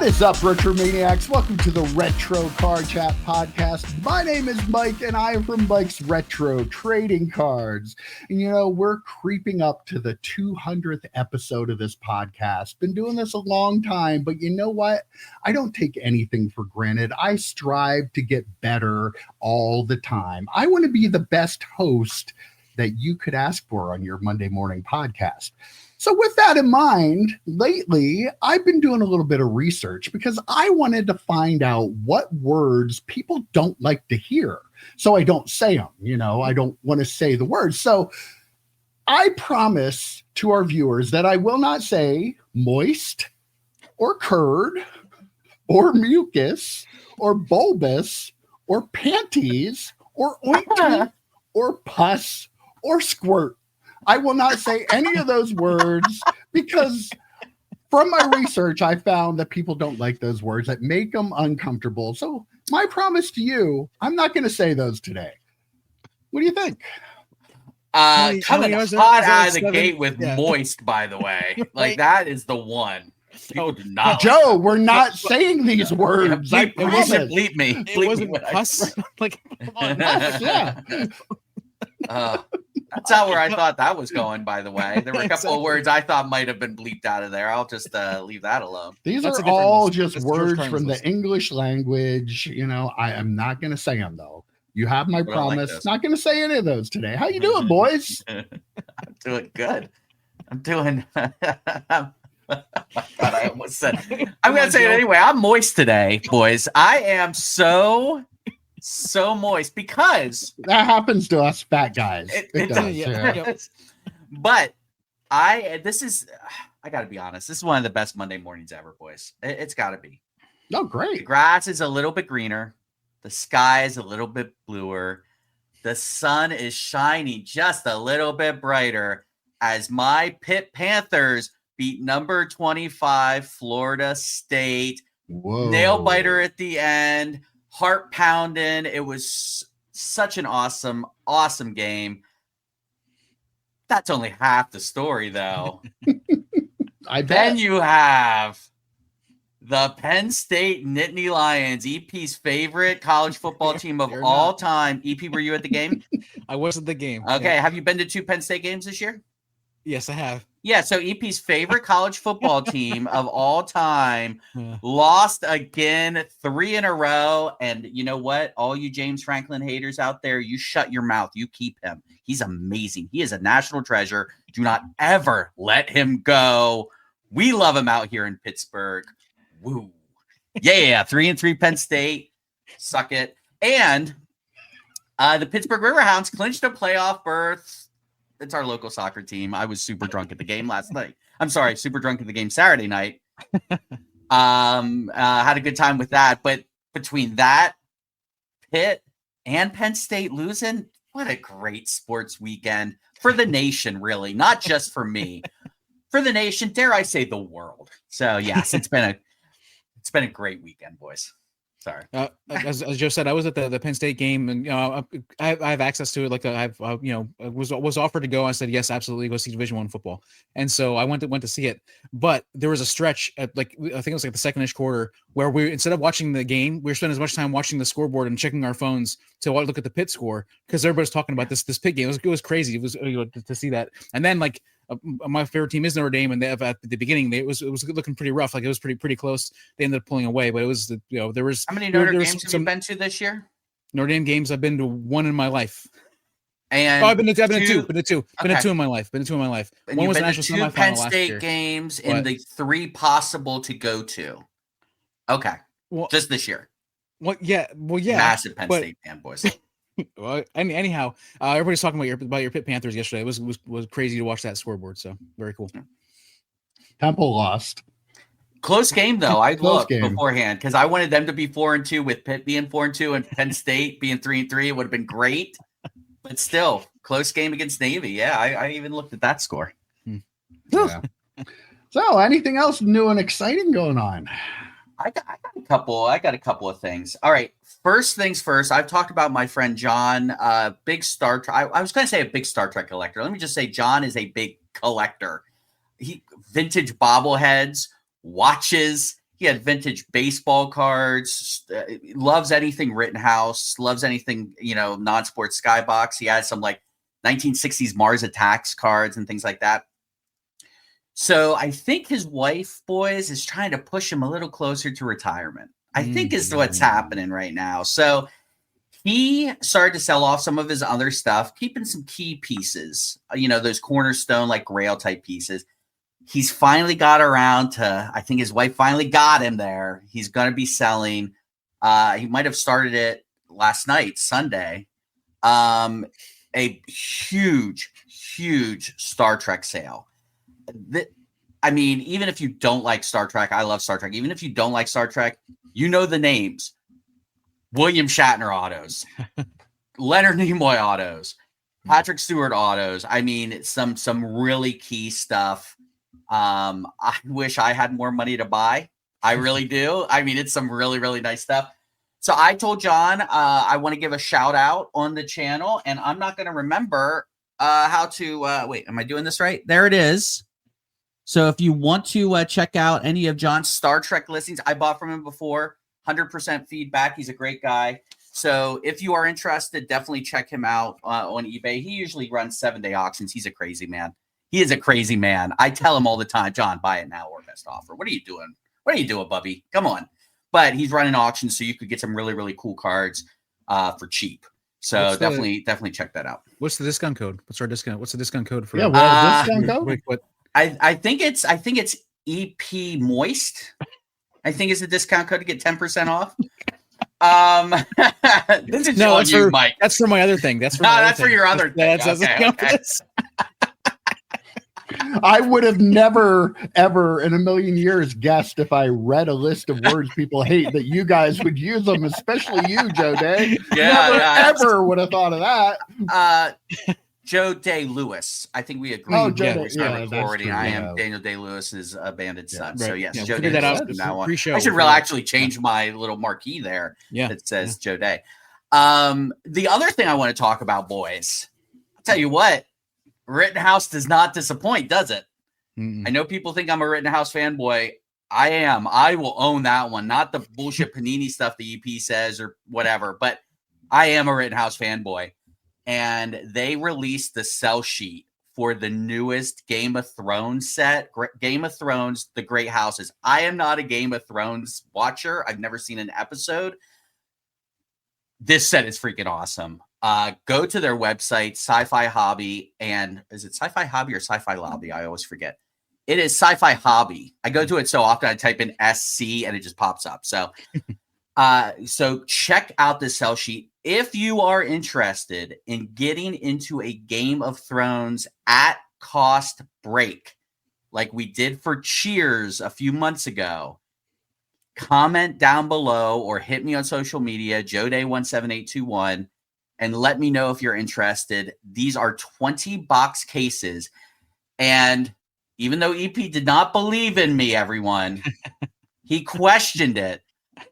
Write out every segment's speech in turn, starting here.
What is up, RetroManiacs? Welcome to the Retro Card Chat Podcast. My name is Mike, and I am from Mike's Retro Trading Cards. And, we're creeping up to the 200th episode of this podcast. Been doing this a long time, but you know what? I don't take anything for granted. I strive to get better all the time. I want to be the best host that you could ask for on your Monday morning podcast. So with that in mind, lately, I've been doing a little bit of research because I wanted to find out what words people don't like to hear. So I don't say them, I don't want to say the words. So I promise to our viewers that I will not say moist or curd or mucus or bulbous or panties or ointment or pus or squirt. I will not say any of those words because from my research, I found that people don't like those words that make them uncomfortable. So my promise to you, I'm not going to say those today. What do you think? Coming hot out of the gate with moist, by the way. Like, that is the one. People do not. Joe, we're not saying these words. It wasn't bleep me. It wasn't pus. Like, yeah. That's not where I thought that was going, by the way. There were a couple of words I thought might have been bleeped out of there. I'll just leave that alone. These are all just words from the English language. I am not going to say them, though. You have my promise. Like, not going to say any of those today. How you doing, boys? I'm doing good. I'm doing... I almost said... I'm going to say it anyway. I'm moist today, boys. I am so moist because that happens to us fat guys. It does, yeah. But I gotta be honest, this is one of the best Monday mornings ever, boys. It's gotta be. Oh, great. The grass is a little bit greener, the sky is a little bit bluer, the sun is shining just a little bit brighter as my Pitt Panthers beat number 25 Florida State. Whoa. Nail biter at the end. Heart pounding. It was such an awesome game. That's only half the story, though. Then you have the Penn State Nittany Lions, EP's favorite college football team of all time. EP, were you at the game? I was at the game. Okay. Yeah. Have you been to 2 Penn State games this year? Yes, I have. Yeah, so EP's favorite college football team of all time lost again 3 in a row. And you know what? All you James Franklin haters out there, you shut your mouth. You keep him. He's amazing. He is a national treasure. Do not ever let him go. We love him out here in Pittsburgh. Woo. Yeah, 3-3 Penn State. Suck it. And the Pittsburgh Riverhounds clinched a playoff berth. It's our local soccer team. I was super drunk at the game last night. I'm sorry, super drunk at the game Saturday night. Had a good time with that. But between that, Pitt, and Penn State losing, what a great sports weekend for the nation, really. Not just for me. For the nation, dare I say the world. So, yes, it's been a great weekend, boys. Sorry. As Joe said, I was at the Penn State game, and I have access to it. Like was offered to go. I said yes, absolutely, go see Division I football. And so I went to see it. But there was a stretch at I think it was the second-ish quarter where we, instead of watching the game, we were spending as much time watching the scoreboard and checking our phones to look at the Pitt score because everybody's talking about this Pitt game. It was crazy. It was to see that. And then my favorite team is Notre Dame, and at the beginning it was looking pretty rough. Like it was pretty close. They ended up pulling away, but it was there was. How many Notre Games have you been to this year? Notre Dame games I've been to 1 in my life. And I've been to 2. Been to 2. Okay. Been to 2 in my life. And one was the national 2 Penn State games in the 3 possible to go to. Okay, just this year. Yeah. Massive Penn State fan, boys. Well, anyhow, everybody's talking about your Pitt Panthers yesterday. It was crazy to watch that scoreboard. So very cool. Temple lost. Close game though. I looked beforehand because I wanted them to be 4-2 with Pitt being 4-2 and Penn State being 3-3. It would have been great, but still close game against Navy. Yeah, I even looked at that score. Yeah. So, anything else new and exciting going on? I got a couple of things. All right. First things first, I've talked about my friend John, big Star Trek. I was going to say a big Star Trek collector. Let me just say John is a big collector. Vintage bobbleheads, watches. He had vintage baseball cards, loves anything Rittenhouse, loves anything, non-sports skybox. He has some like 1960s Mars Attacks cards and things like that. So I think his wife, boys, is trying to push him a little closer to retirement. I think is what's happening right now. So he started to sell off some of his other stuff, keeping some key pieces, those cornerstone, like grail type pieces. He's finally got around to, I think his wife finally got him there. He's going to be selling. He might have started it last night, Sunday. A huge, huge Star Trek sale. Even if you don't like Star Trek, I love Star Trek. Even if you don't like Star Trek, you know the names. William Shatner autos, Leonard Nimoy autos, Patrick Stewart autos. Some really key stuff. I wish I had more money to buy. I really do. It's some really, really nice stuff. So I told John I want to give a shout out on the channel, and I'm not going to remember how to wait. Am I doing this right? There it is. So if you want to check out any of John's Star Trek listings, I bought from him before. 100% feedback. He's a great guy. So if you are interested, definitely check him out on eBay. He usually runs 7-day auctions. He's a crazy man. He is a crazy man. I tell him all the time, John, buy it now or best offer. What are you doing? What are you doing, Bubby? Come on. But he's running auctions, so you could get some really, really cool cards for cheap. So definitely check that out. What's the discount code? What's our discount? What's the discount code for? Yeah, what discount code? Wait, what? I think it's EP Moist. I think it's a discount code to get 10% off. This is no, that's you, for Mike. That's for my other thing. That's for that's for your other thing. Okay. I would have never, ever in a million years guessed if I read a list of words people hate that you guys would use them, especially you, Joe Day. Ever would have thought of that. Joe Day Lewis. I think we agree. Oh, Joe we started recording. I am Daniel Day Lewis's banded son. Right. So yes, Joe Day that Lewis out from now on. Pre-show. I should really actually change my little marquee there that says Joe Day. The other thing I want to talk about, boys, I'll tell you what, Rittenhouse does not disappoint, does it? Mm-mm. I know people think I'm a Rittenhouse fanboy. I am. I will own that one. Not the bullshit Panini stuff the EP says or whatever, but I am a Rittenhouse fanboy. And they released the sell sheet for the newest Game of Thrones set. Game of Thrones, The Great Houses. I am not a Game of Thrones watcher. I've never seen an episode. This set is freaking awesome. Go to their website, Sci-Fi Hobby, and is it Sci-Fi Hobby or Sci-Fi Lobby? I always forget. It is Sci-Fi Hobby. I go to it so often I type in SC and it just pops up. So so check out the sell sheet. If you are interested in getting into a Game of Thrones at cost break, like we did for Cheers a few months ago, comment down below or hit me on social media, JoeDay17821, and let me know if you're interested. These are 20 box cases. And even though EP did not believe in me, everyone, he questioned it.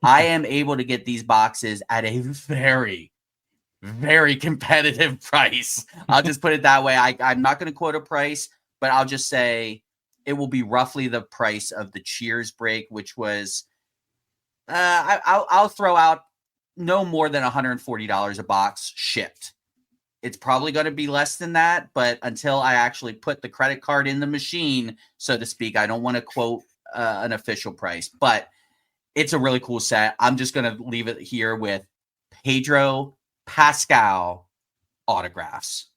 I am able to get these boxes at a very, very competitive price. I'll just put it that way. I'm not going to quote a price, but I'll just say it will be roughly the price of the Cheers break, which was, I'll throw out no more than $140 a box shipped. It's probably going to be less than that, but until I actually put the credit card in the machine, so to speak, I don't want to quote an official price, but it's a really cool set. I'm just going to leave it here with Pedro Pascal autographs.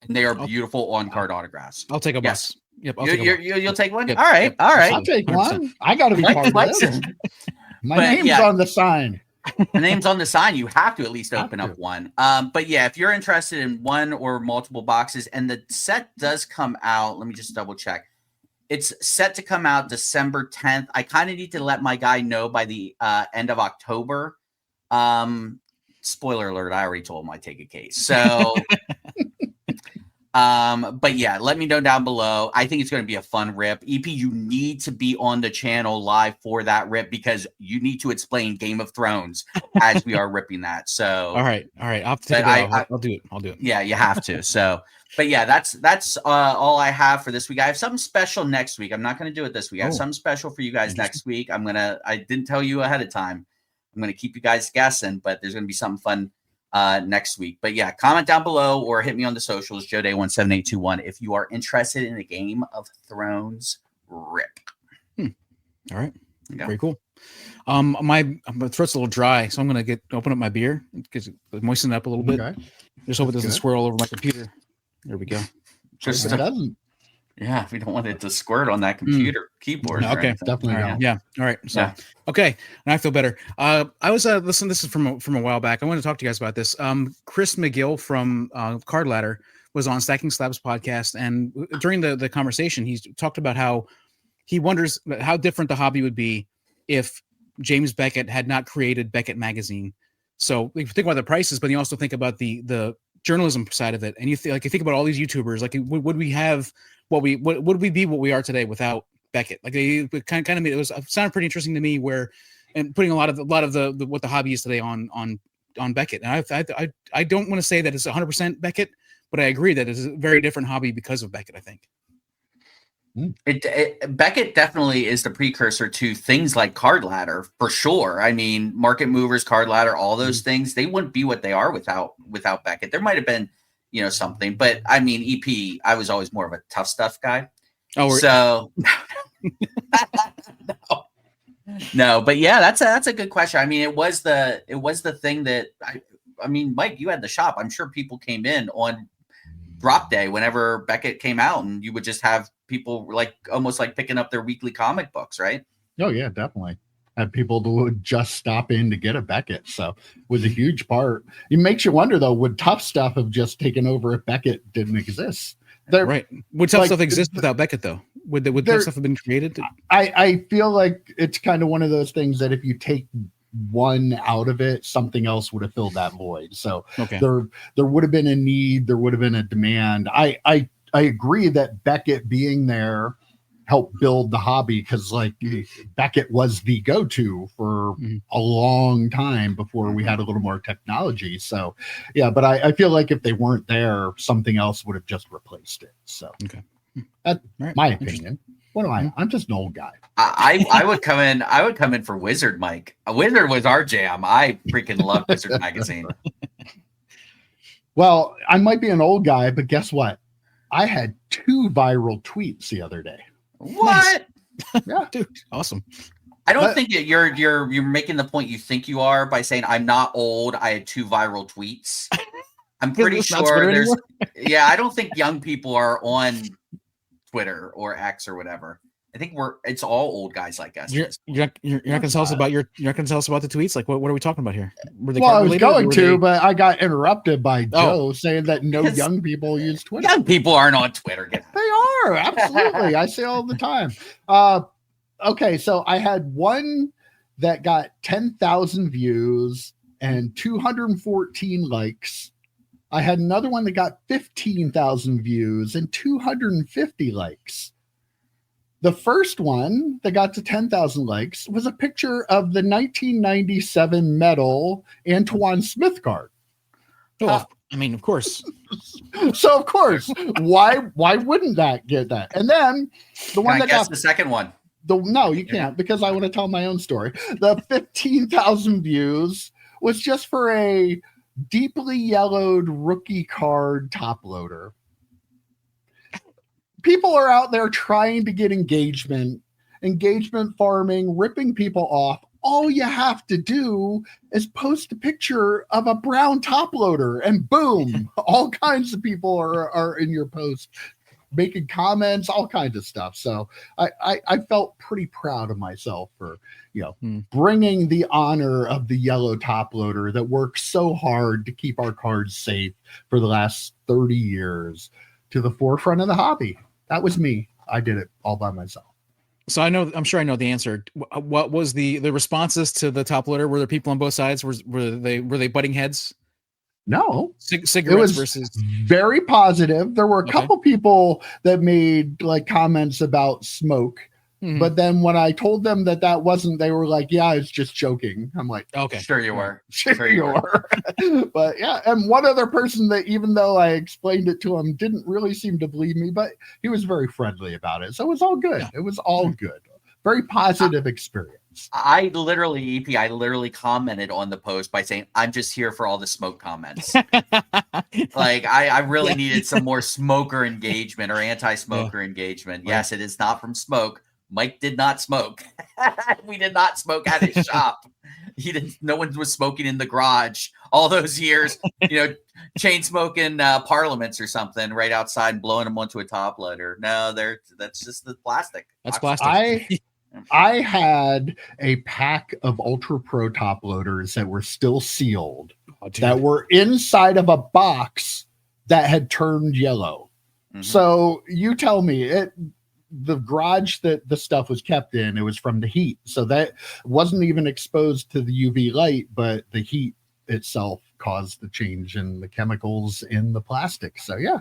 And they are beautiful on-card autographs. I'll take a box. Yep, you'll take one? Yep. All right. All right. I'll take 100%. one. I got to be part of this. My name's on the sign. The name's on the sign. You have to at least open up one. But yeah, if you're interested in one or multiple boxes, and the set does come out, let me just double check. It's set to come out December 10th. I kind of need to let my guy know by the end of October. Spoiler alert, I already told him I'd take a case. So But yeah, let me know down below. I think it's going to be a fun rip. EP, you need to be on the channel live for that rip because you need to explain Game of Thrones as we are ripping that. So all right. I'll have to take it off. I'll do it. Yeah, you have to. So, but yeah, that's all I have for this week. I have something special next week. I'm not going to do it this week. I have something special for you guys next week. I didn't tell you ahead of time. I'm going to keep you guys guessing, but there's going to be something fun next week. But yeah, comment down below or hit me on the socials, JoeDay17821, if you are interested in a Game of Thrones rip. All right. Very cool. My throat's a little dry, so I'm gonna open up my beer because moisten it up a little bit. Okay. Just hope it doesn't swirl over my computer. There we go. Just doesn't. Yeah, we don't want it to squirt on that computer keyboard. Okay, definitely. Right. Yeah. All right. So okay, now I feel better. I was listen. This is from a while back. I want to talk to you guys about this. Chris McGill from Card Ladder was on Stacking Slabs podcast, and during the conversation, he talked about how he wonders how different the hobby would be if James Beckett had not created Beckett Magazine. So you think about the prices, but you also think about the journalism side of it, and you think about all these YouTubers. Like, would we have would we be what we are today without Beckett? Like, it kind of made it sounded pretty interesting to me. And putting a lot of the what the hobby is today on Beckett. And I don't want to say that it's 100% Beckett, but I agree that it's a very different hobby because of Beckett, I think. Beckett definitely is the precursor to things like Card Ladder, for sure. I mean, Market Movers, Card Ladder, all those things, they wouldn't be what they are without Beckett. There might have been, something, but I mean, EP, I was always more of a Tough Stuff guy. Oh, so no, but yeah, that's a good question. I mean, it was the thing that I mean, Mike, you had the shop. I'm sure people came in on drop day whenever Beckett came out, and you would just have people almost like picking up their weekly comic books, right? Oh yeah, definitely. Had people who would just stop in to get a Beckett, so it was a huge part. It makes you wonder though, would Tough Stuff have just taken over if Beckett didn't exist? Right? Would Tough Stuff exist without Beckett though? Would Tough Stuff have been created? I feel like it's kind of one of those things that if you take one out of it, something else would have filled that void. So there would have been a need, there would have been a demand. I agree that Beckett being there helped build the hobby, because Beckett was the go-to for a long time before we had a little more technology. So yeah, but I feel like if they weren't there, something else would have just replaced it. So that's my opinion. What am I? I'm just an old guy. I would come in for Wizard, Mike. A Wizard was our jam. I freaking love Wizard magazine. Well, I might be an old guy, but guess what? I had 2 viral tweets the other day. What? Yeah, dude, awesome. I don't think that you're making the point you think you are by saying I'm not old. I had 2 viral tweets. I'm pretty sure there's. Yeah, I don't think young people are on Twitter or X or whatever. I think it's all old guys like us. You're not going to tell us about you're not going to tell us about the tweets. Like, what are we talking about here? I was going to, but I got interrupted by Joe saying that no young people use Twitter. Young people aren't on Twitter. They are, absolutely. I say all the time. Okay, so I had one that got 10,000 views and 214 likes. I had another one that got 15,000 views and 250 likes. The first one that got to 10,000 likes was a picture of the 1997 medal Antoine Smith card. Oh, I mean, of course. So of course, why wouldn't that get that? And then the one that got the second one. No, you can't, because I want to tell my own story. The 15,000 views was just for a deeply yellowed rookie card top loader. People are out there trying to get engagement farming, ripping people off. All you have to do is post a picture of a brown top loader, and boom, all kinds of people are in your post, making comments, all kinds of stuff. So I felt pretty proud of myself for bringing the honor of the yellow top loader that worked so hard to keep our cards safe for the last 30 years to the forefront of the hobby. That was me. I did it all by myself. So I'm sure I know the answer. What was the responses to the top loader? Were there people on both sides? Were they butting heads? No, cigarettes versus very positive. There were a couple people that made like comments about smoke. But then when I told them that wasn't, they were like, yeah, it's just joking. I'm like, okay, sure you were. Sure you were. But yeah, and one other person that, even though I explained it to him, didn't really seem to believe me, but he was very friendly about it. So it was all good. Yeah. It was all good. Very positive experience. I literally commented on the post by saying, I'm just here for all the smoke comments. Like I really needed some more smoker engagement or anti-smoker engagement. Right. Yes, it is not from smoke. Mike did not smoke. We did not smoke at his shop. No one was smoking in the garage all those years, chain smoking parliaments or something right outside and blowing them onto a top loader. No, that's just the plastic. That's plastic. I had a pack of Ultra Pro top loaders that were still sealed, that were inside of a box that had turned yellow. Mm-hmm. So you tell me, the garage that the stuff was kept in, it was from the heat. So that wasn't even exposed to the UV light, but the heat itself caused the change in the chemicals in the plastic. So yeah,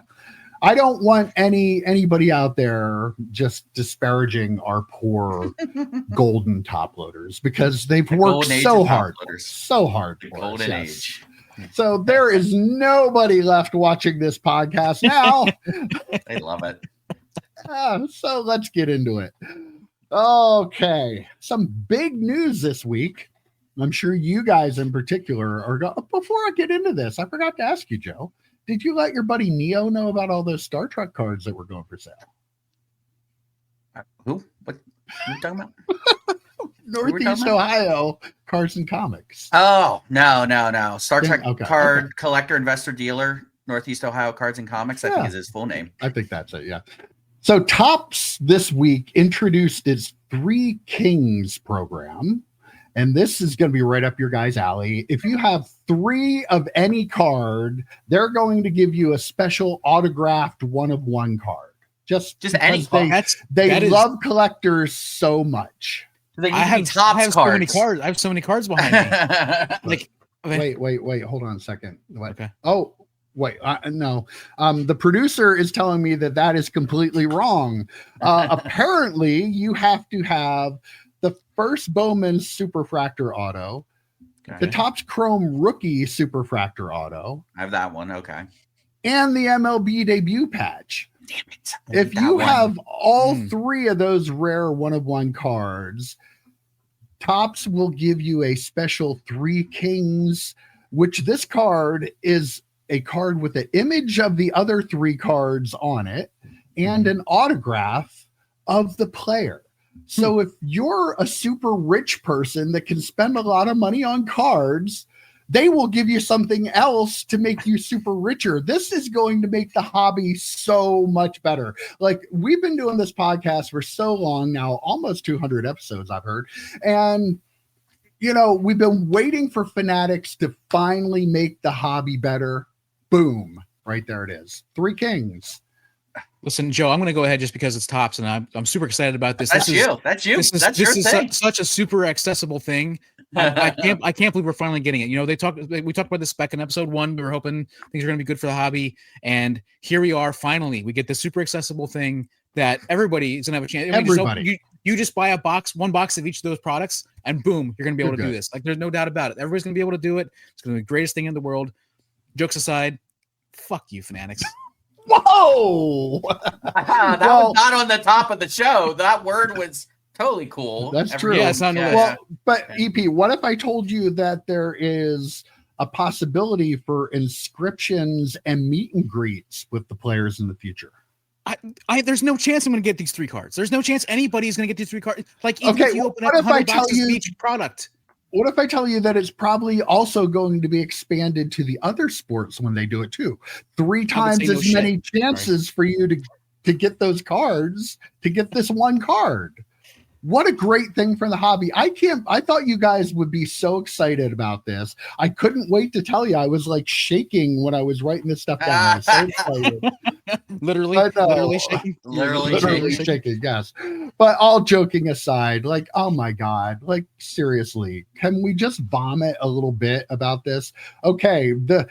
I don't want anybody out there just disparaging our poor golden top loaders, because they've worked so hard for golden age. So there is nobody left watching this podcast now. They love it. So let's get into it. Okay. Some big news this week. I'm sure you guys in particular are before I get into this, I forgot to ask you, Joe. Did you let your buddy Neo know about all those Star Trek cards that were going for sale? Who? What are you talking about? Northeast Ohio Cards and Comics. Oh, no. Star Trek card collector, investor, dealer, Northeast Ohio Cards and Comics, I think is his full name. I think that's it, yeah. So Topps this week introduced its Three Kings program, and this is going to be right up your guys' alley. If you have 3 of any card, they're going to give you a special autographed 1-of-1 card. Just any card. They love collectors so much. I have so many cards. I have so many cards behind me. Wait. Hold on a second. What? Okay. Oh. Wait, no. The producer is telling me that is completely wrong. Apparently, you have to have the first Bowman Superfractor Auto, the Topps Chrome Rookie Superfractor Auto. I have that one, okay. And the MLB debut patch. Damn it. If you have all 3 of those rare 1-of-1 cards, Topps will give you a special 3 Kings, which this card is a card with the image of the other 3 cards on it and an autograph of the player. So if you're a super rich person that can spend a lot of money on cards, they will give you something else to make you super richer. This is going to make the hobby so much better. Like, we've been doing this podcast for so long now, almost 200 episodes, I've heard. And we've been waiting for Fanatics to finally make the hobby better. Boom. Right there it is. 3 Kings. Listen, Joe, I'm going to go ahead just because it's Topps, and I'm super excited about this. That's you. That's your thing. Such a super accessible thing. I can't believe we're finally getting it. We talked about this back in episode 1. We were hoping things are going to be good for the hobby, and here we are. Finally, we get this super accessible thing that everybody is going to have a chance. Everybody. You just buy one box of each of those products, and boom, you're going to be able to do this. Like, there's no doubt about it. Everybody's going to be able to do it. It's going to be the greatest thing in the world. Jokes aside, fuck you, Fanatics. Whoa! That was not on the top of the show. That word was totally cool. That's true. Yeah, it's not. Well, but EP, what if I told you that there is a possibility for inscriptions and meet and greets with the players in the future? There's no chance I'm going to get these 3 cards. There's no chance anybody's going to get these 3 cards. Like, even if you open up 100 boxes of each product. What if I tell you that it's probably also going to be expanded to the other sports when they do it too? 3 times as many chances for you to get those cards, to get this 1 card. What a great thing for the hobby. I thought you guys would be so excited about this. I couldn't wait to tell you. I was like shaking when I was writing this stuff down. I was so excited. literally shaking. Literally shaking, yes. But all joking aside, like, oh my God, like seriously, can we just vomit a little bit about this? Okay, the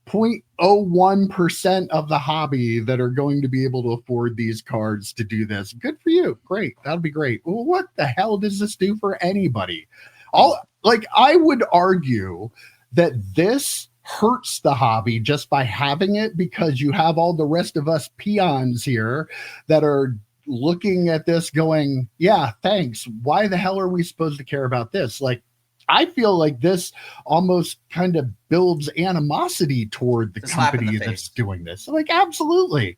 0.01% of the hobby that are going to be able to afford these cards to do this. Good for you. Great. That'll be great. Well, what the hell does this do for anybody? I would argue that this hurts the hobby just by having it, because you have all the rest of us peons here that are looking at this going, yeah, thanks. Why the hell are we supposed to care about this? Like, I feel like this almost kind of builds animosity toward the company that's doing this. Like, absolutely.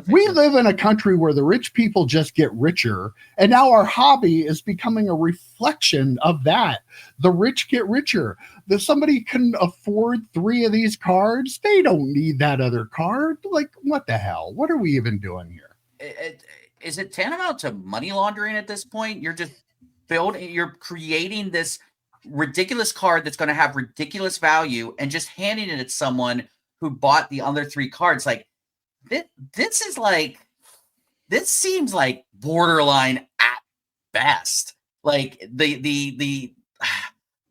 We live in a country where the rich people just get richer, and now our hobby is becoming a reflection of that. The rich get richer. If somebody can afford 3 of these cards, they don't need that other card. Like, what the hell? What are we even doing here? Is it tantamount to money laundering at this point? You're just you're creating this ridiculous card that's going to have ridiculous value and just handing it to someone who bought the other 3 cards. Like, this seems like borderline at best. Like the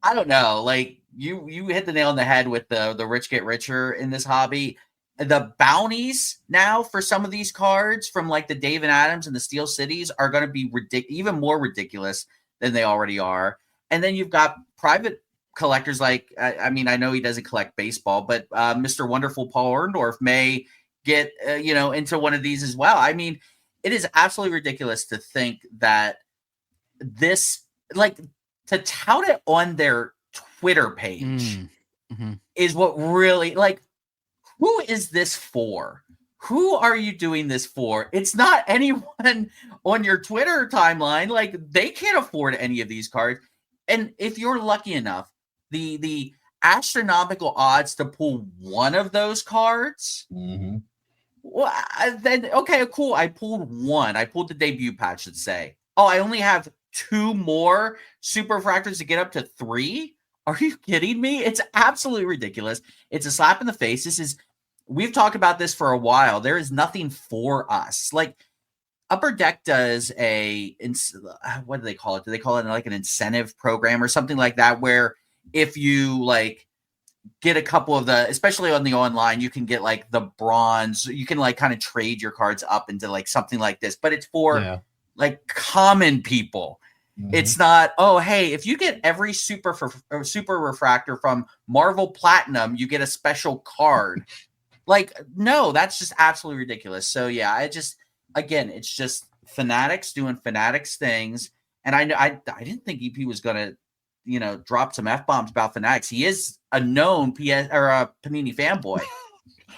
I don't know, like you hit the nail on the head with the rich get richer in this hobby. The bounties now for some of these cards from like the David Adams and the Steel Cities are going to be even more ridiculous than they already are. And then you've got private collectors like, I mean, I know he doesn't collect baseball, but Mr. Wonderful Paul Orndorff may get, into one of these as well. I mean, it is absolutely ridiculous to think that this, like, to tout it on their Twitter page is what really, like, who is this for? Who are you doing this for? It's not anyone on your Twitter timeline. Like, they can't afford any of these cards. And if you're lucky enough, the astronomical odds to pull one of those cards, well, then, okay, cool. I pulled one. I pulled the debut patch, let's say. Oh, I only have 2 more super fractors to get up to 3? Are you kidding me? It's absolutely ridiculous. It's a slap in the face. We've talked about this for a while. There is nothing for us. Like, Upper Deck does what do they call it? Do they call it like an incentive program or something like that? Where if you like get a couple of especially on the online, you can get like the bronze. You can like kind of trade your cards up into like something like this, but it's for like common people. It's not, oh, hey, if you get every super refractor from Marvel Platinum, you get a special card. Like, no, that's just absolutely ridiculous. So yeah, again, it's just Fanatics doing Fanatics things. And I didn't think EP was going to, drop some F-bombs about Fanatics. He is a known Panini fanboy.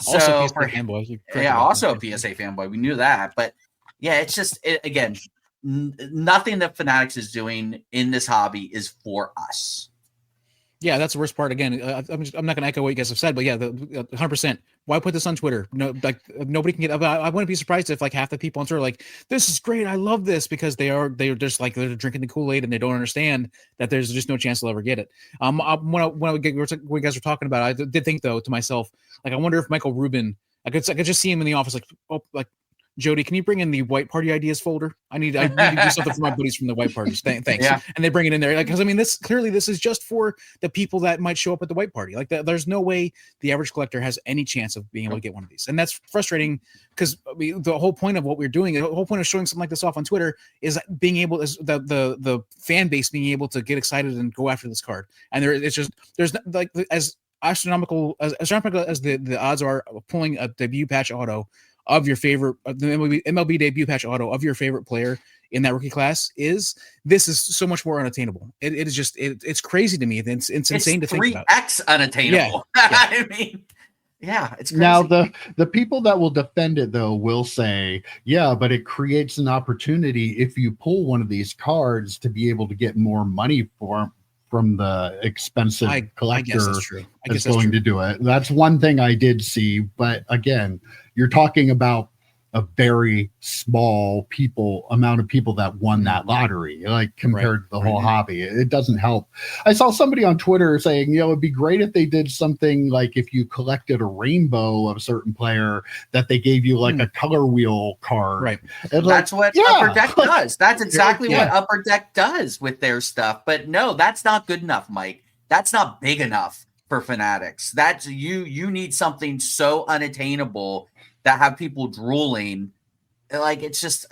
Also PSA fanboy. Yeah, also a PSA fanboy. We knew that. But yeah, it's just, again, nothing that Fanatics is doing in this hobby is for us. Yeah, that's the worst part. Again, I'm not going to echo what you guys have said, but yeah, 100%. Why put this on Twitter? No, like nobody can get. I wouldn't be surprised if like half the people on Twitter are like, this is great, I love this, because they're just like they're drinking the Kool-Aid and they don't understand that there's just no chance they'll ever get it. When you guys were talking about it, I did think though to myself, like, I wonder if Michael Rubin, I could just see him in the office, like, oh, like, Jody, can you bring in the White Party ideas folder? I need to do something for my buddies from the White Parties. Thanks. Yeah. And they bring it in there, like, because I mean, this is just for the people that might show up at the White Party. Like, there's no way the average collector has any chance of being able to get one of these, and that's frustrating because the whole point of what we're doing, the whole point of showing something like this off on Twitter, is being able, the fan base being able to get excited and go after this card. And there's like as astronomical as the odds are of pulling a debut patch auto of your favorite, the MLB debut patch auto of your favorite player in that rookie class, this is so much more unattainable. It is just, it's crazy to me. It's insane to think about. 3x unattainable. Yeah. I mean, yeah, it's crazy. Now the people that will defend it though will say, yeah, but it creates an opportunity if you pull one of these cards to be able to get more money from the expensive collector that's going to do it. That's one thing I did see. But again, you're talking about a very small amount of people that won that lottery, like compared to the whole hobby. It doesn't help. I saw somebody on Twitter saying, it'd be great if they did something like if you collected a rainbow of a certain player that they gave you like a color wheel card. Right. That's what Upper Deck does. That's exactly what Upper Deck does with their stuff. But no, that's not good enough, Mike. That's not big enough for Fanatics. That's you need something so unattainable that have people drooling. Like, it's just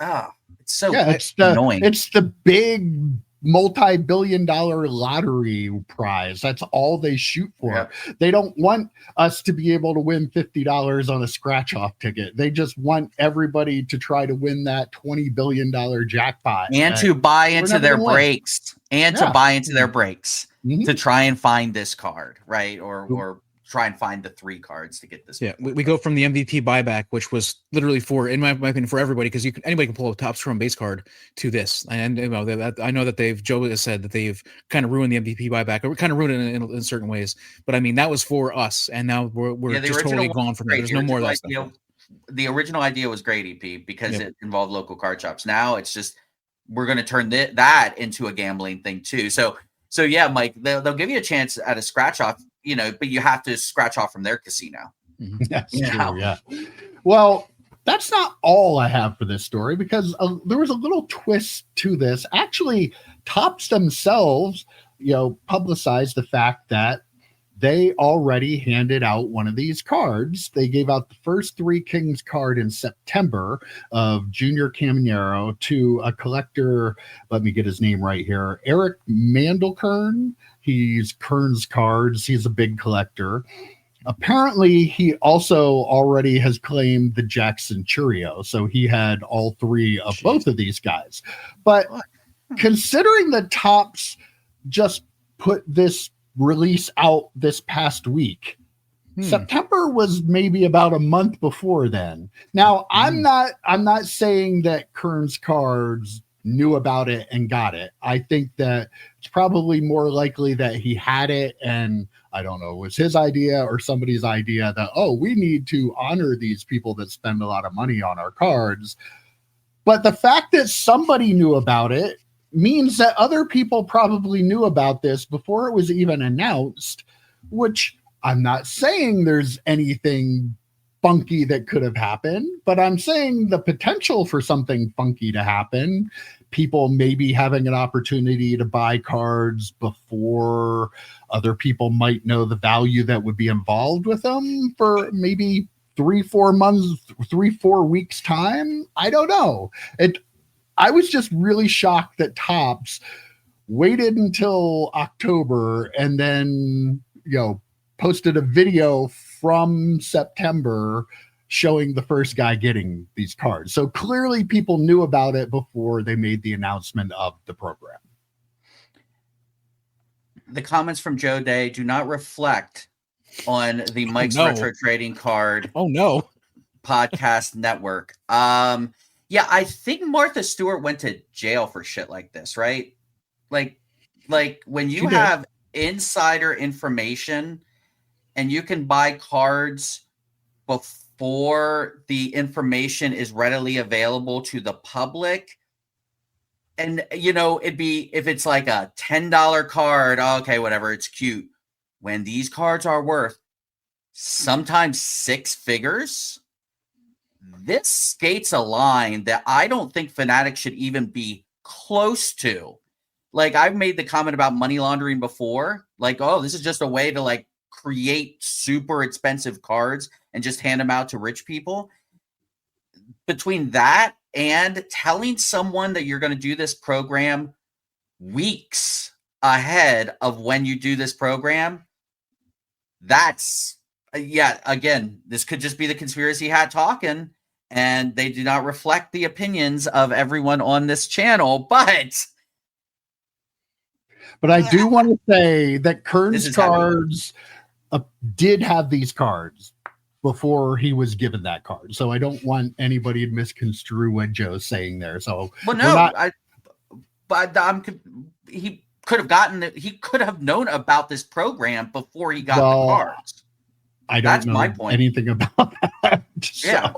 it's so annoying. It's the big multi-billion-dollar lottery prize. That's all they shoot for. Yeah. They don't want us to be able to win $50 on a scratch-off ticket. They just want everybody to try to win that $20 billion jackpot and to buy into their breaks to buy into their breaks to try and find this card, right? Or try and find the 3 cards to get this. Yeah, we go from the MVP buyback, which was literally in my opinion, for everybody, because anybody can pull a Topps Chrome base card, to this. And I know that Joe has said that they've kind of ruined the MVP buyback, or kind of ruined it in certain ways. But I mean, that was for us, and now we're just totally gone from that. There's no more of that stuff. The original idea was great, EP, because it involved local card shops. Now it's just we're going to turn that into a gambling thing too. So yeah, Mike, they'll give you a chance at a scratch off. But you have to scratch off from their casino. That's true, yeah. Well, that's not all I have for this story, because there was a little twist to this. Actually, Topps themselves, publicized the fact that they already handed out one of these cards. They gave out the first 3 Kings card in September of Junior Caminero to a collector. Let me get his name right here. Eric Mandelkern. He's Kern's Cards. He's a big collector. Apparently, he also already has claimed the Jackson Churio. So he had all 3 of both of these guys. But considering the Topps just put this release out this past week, September was maybe about a month before then. Now, I'm not saying that Kern's Cards knew about it and got it. I think that it's probably more likely that he had it, and I don't know, it was his idea or somebody's idea that, we need to honor these people that spend a lot of money on our cards. But the fact that somebody knew about it means that other people probably knew about this before it was even announced, which I'm not saying there's anything funky that could have happened, but I'm saying the potential for something funky to happen, people maybe having an opportunity to buy cards before other people might know the value that would be involved with them for maybe 3-4 weeks time. I don't know. I was just really shocked that Topps waited until October and then, posted a video from September showing the first guy getting these cards. So clearly people knew about it before they made the announcement of the program. The comments from Joe Day do not reflect on the Mike's Retro Trading Card podcast network. I think Martha Stewart went to jail for shit like this, right? Like when you have insider information and you can buy cards before the information is readily available to the public. And, it'd be, if it's like a $10 card, okay, whatever, it's cute. When these cards are worth sometimes 6 figures, this skates a line that I don't think Fanatics should even be close to. Like, I've made the comment about money laundering before. Like, this is just a way to create super expensive cards and just hand them out to rich people. Between that and telling someone that you're going to do this program weeks ahead of when you do this program, that's, again, this could just be the conspiracy hat talking, and they do not reflect the opinions of everyone on this channel. But I do want to say that Kern's Cards did have these cards before he was given that card. So I don't want anybody to misconstrue what Joe's saying there. So, he could have gotten it. He could have known about this program before he got the cards. I don't know anything about that. Yeah,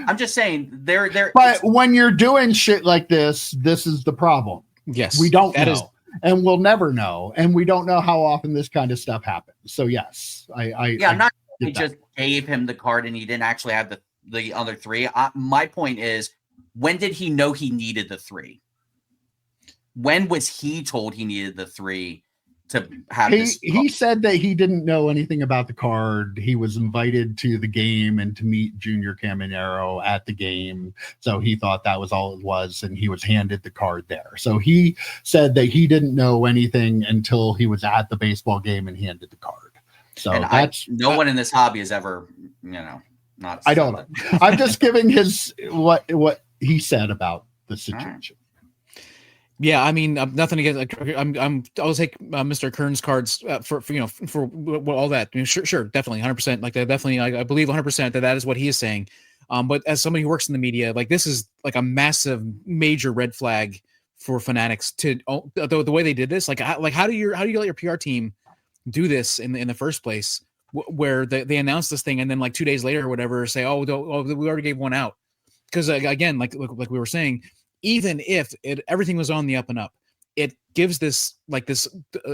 I'm just saying they're. But when you're doing shit like this is the problem. Yes, we don't know, and we'll never know, and we don't know how often this kind of stuff happens. So yes, I'm not. He just gave him the card, and he didn't actually have the other 3. My point is, when did he know he needed the 3? When was he told he needed the 3 to have this? He said that he didn't know anything about the card. He was invited to the game and to meet Junior Caminero at the game. So he thought that was all it was. And he was handed the card there. So he said that he didn't know anything until he was at the baseball game and handed the card. So no one in this hobby has ever, not. I don't know. I'm just giving his what he said about the situation. Yeah, I mean, nothing against. I'll take Mr. Kern's cards for all that. I mean, sure, definitely, 100%. Like, definitely, I believe 100% that is what he is saying. But as somebody who works in the media, like, this is like a massive, major red flag for Fanatics to the way they did this. Like how do you let your PR team do this in the first place, where they announce this thing and then like 2 days later or whatever say, we already gave one out, because again, like we were saying. Even if everything was on the up and up, it gives this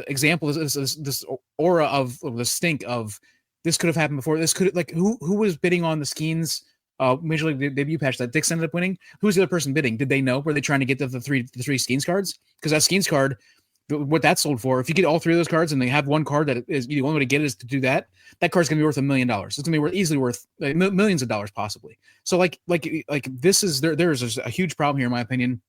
example, this aura of the stink of this could have happened before. This could, like, who was bidding on the Skeens Major League debut patch that Dix ended up winning? Who's the other person bidding? Did they know? Were they trying to get the three Skeens cards? Because that Skeens card, what that's sold for, if you get all 3 of those cards and they have one card that is the only way to get it is to do that card's gonna be worth $1 million. It's gonna be easily worth millions of dollars possibly. So like this is there is a huge problem here in my opinion.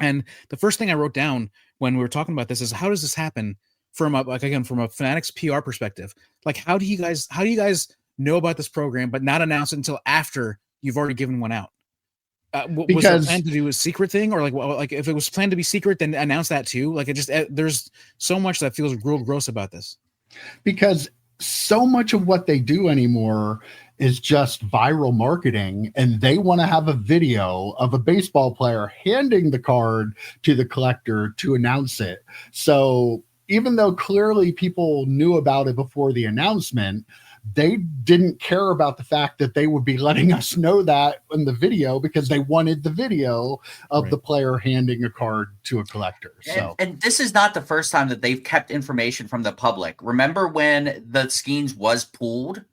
And the first thing I wrote down when we were talking about this is, how does this happen from a Fanatics PR perspective? Like, how do you guys know about this program but not announce it until after you've already given one out? Was it planned to do a secret thing, or like if it was planned to be secret, then announce that too? Like, it just there's so much that feels real gross about this, because so much of what they do anymore is just viral marketing, and they want to have a video of a baseball player handing the card to the collector to announce it. So even though clearly people knew about it before the announcement, they didn't care about the fact that they would be letting us know that in the video, because they wanted the video of the player handing a card to a collector. And this is not the first time that they've kept information from the public. Remember when the Skeens was pooled?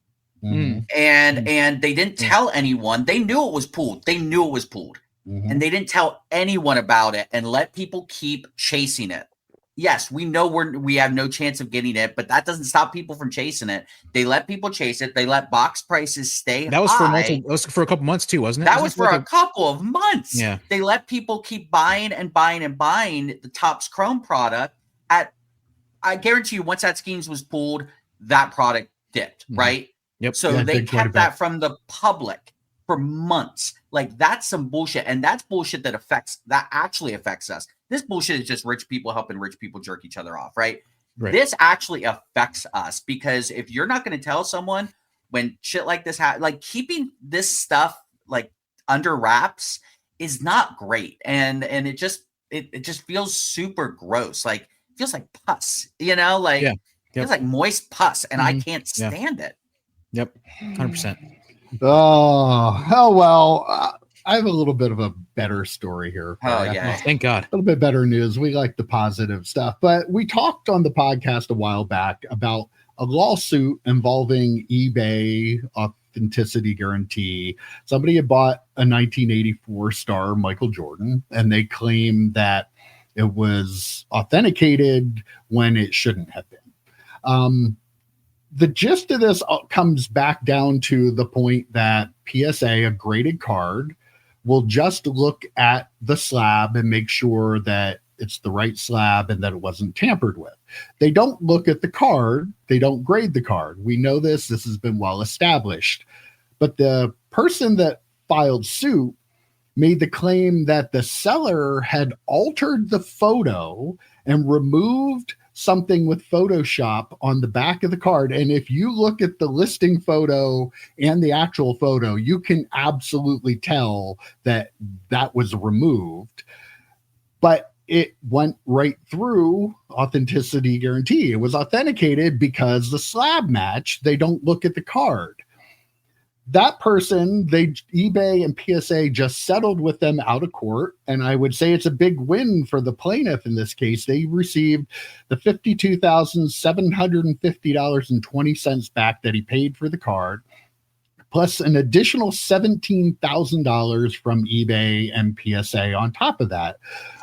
Mm-hmm. And they didn't tell anyone. They knew it was pooled. Mm-hmm. And they didn't tell anyone about it and let people keep chasing it. Yes, we know we have no chance of getting it, but that doesn't stop people from chasing it. They let people chase it. They let box prices stay high. That was for a couple months too, wasn't it? That was for a couple of months. Yeah. They let people keep buying the Topps Chrome product I guarantee you, once that Skeens was pulled, that product dipped, right? Yep. So they kept that from the public for months. Like, that's some bullshit. And that's bullshit that actually affects us. This bullshit is just rich people helping rich people jerk each other off, right? This actually affects us, because if you're not going to tell someone when shit like this happens, like, keeping this stuff like under wraps is not great. And it just feels super gross. Like, it feels like pus, like it feels like moist pus, and I can't stand it. Yep. 100%. Oh, well, I have a little bit of a better story here. Oh, yeah. Thank God. A little bit better news. We like the positive stuff, but we talked on the podcast a while back about a lawsuit involving eBay authenticity guarantee. Somebody had bought a 1984 star Michael Jordan, and they claimed that it was authenticated when it shouldn't have been. The gist of this comes back down to the point that PSA, a graded card, will just look at the slab and make sure that it's the right slab and that it wasn't tampered with. They don't look at the card. They don't grade the card. We know this. This has been well established. But the person that filed suit made the claim that the seller had altered the photo and removed something with Photoshop on the back of the card. And if you look at the listing photo and the actual photo, you can absolutely tell that that was removed. But it went right through authenticity guarantee. It was authenticated because the slab match. They don't look at the card. that person, eBay and PSA just settled with them out of court. And I would say it's a big win for the plaintiff in this case. They received the $52,750.20 back that he paid for the card, plus an additional $17,000 from eBay and PSA on top of that.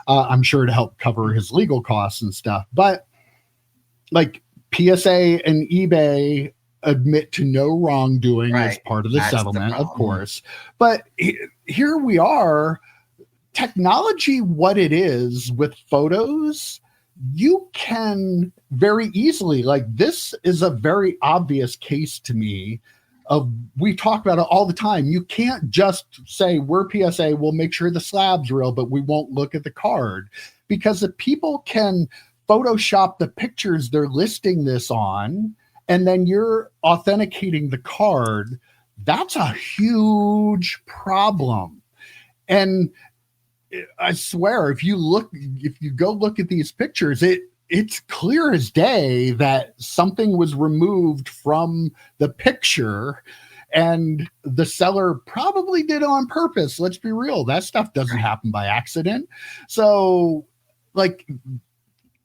I'm sure to help cover his legal costs and stuff. But like PSA and eBay admit to no wrongdoing as part of the settlement, of course. But here we are, technology, what it is with photos, you can very easily, like this is a very obvious case to me of, we talk about it all the time. You can't just say we're PSA, we'll make sure the slab's real, but we won't look at the card, because if people can Photoshop the pictures they're listing this on, and then you're authenticating the card, that's a huge problem. And I swear, if you go look at these pictures, it's clear as day that something was removed from the picture, and the seller probably did it on purpose. Let's be real. That stuff doesn't happen by accident. So, like,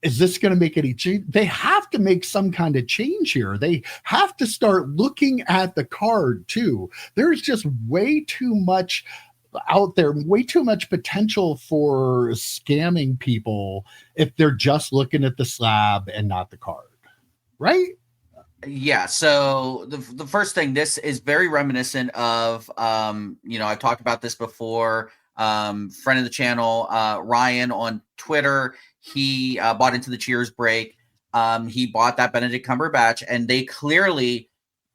is this going to make any change? They have to make some kind of change here. They have to start looking at the card too. There's just way too much out there, way too much potential for scamming people if they're just looking at the slab and not the card, right? Yeah. So the first thing, this is very reminiscent of, I've talked about this before. Friend of the channel, Ryan on Twitter, he bought into the Cheers break. He bought that Benedict Cumberbatch, and they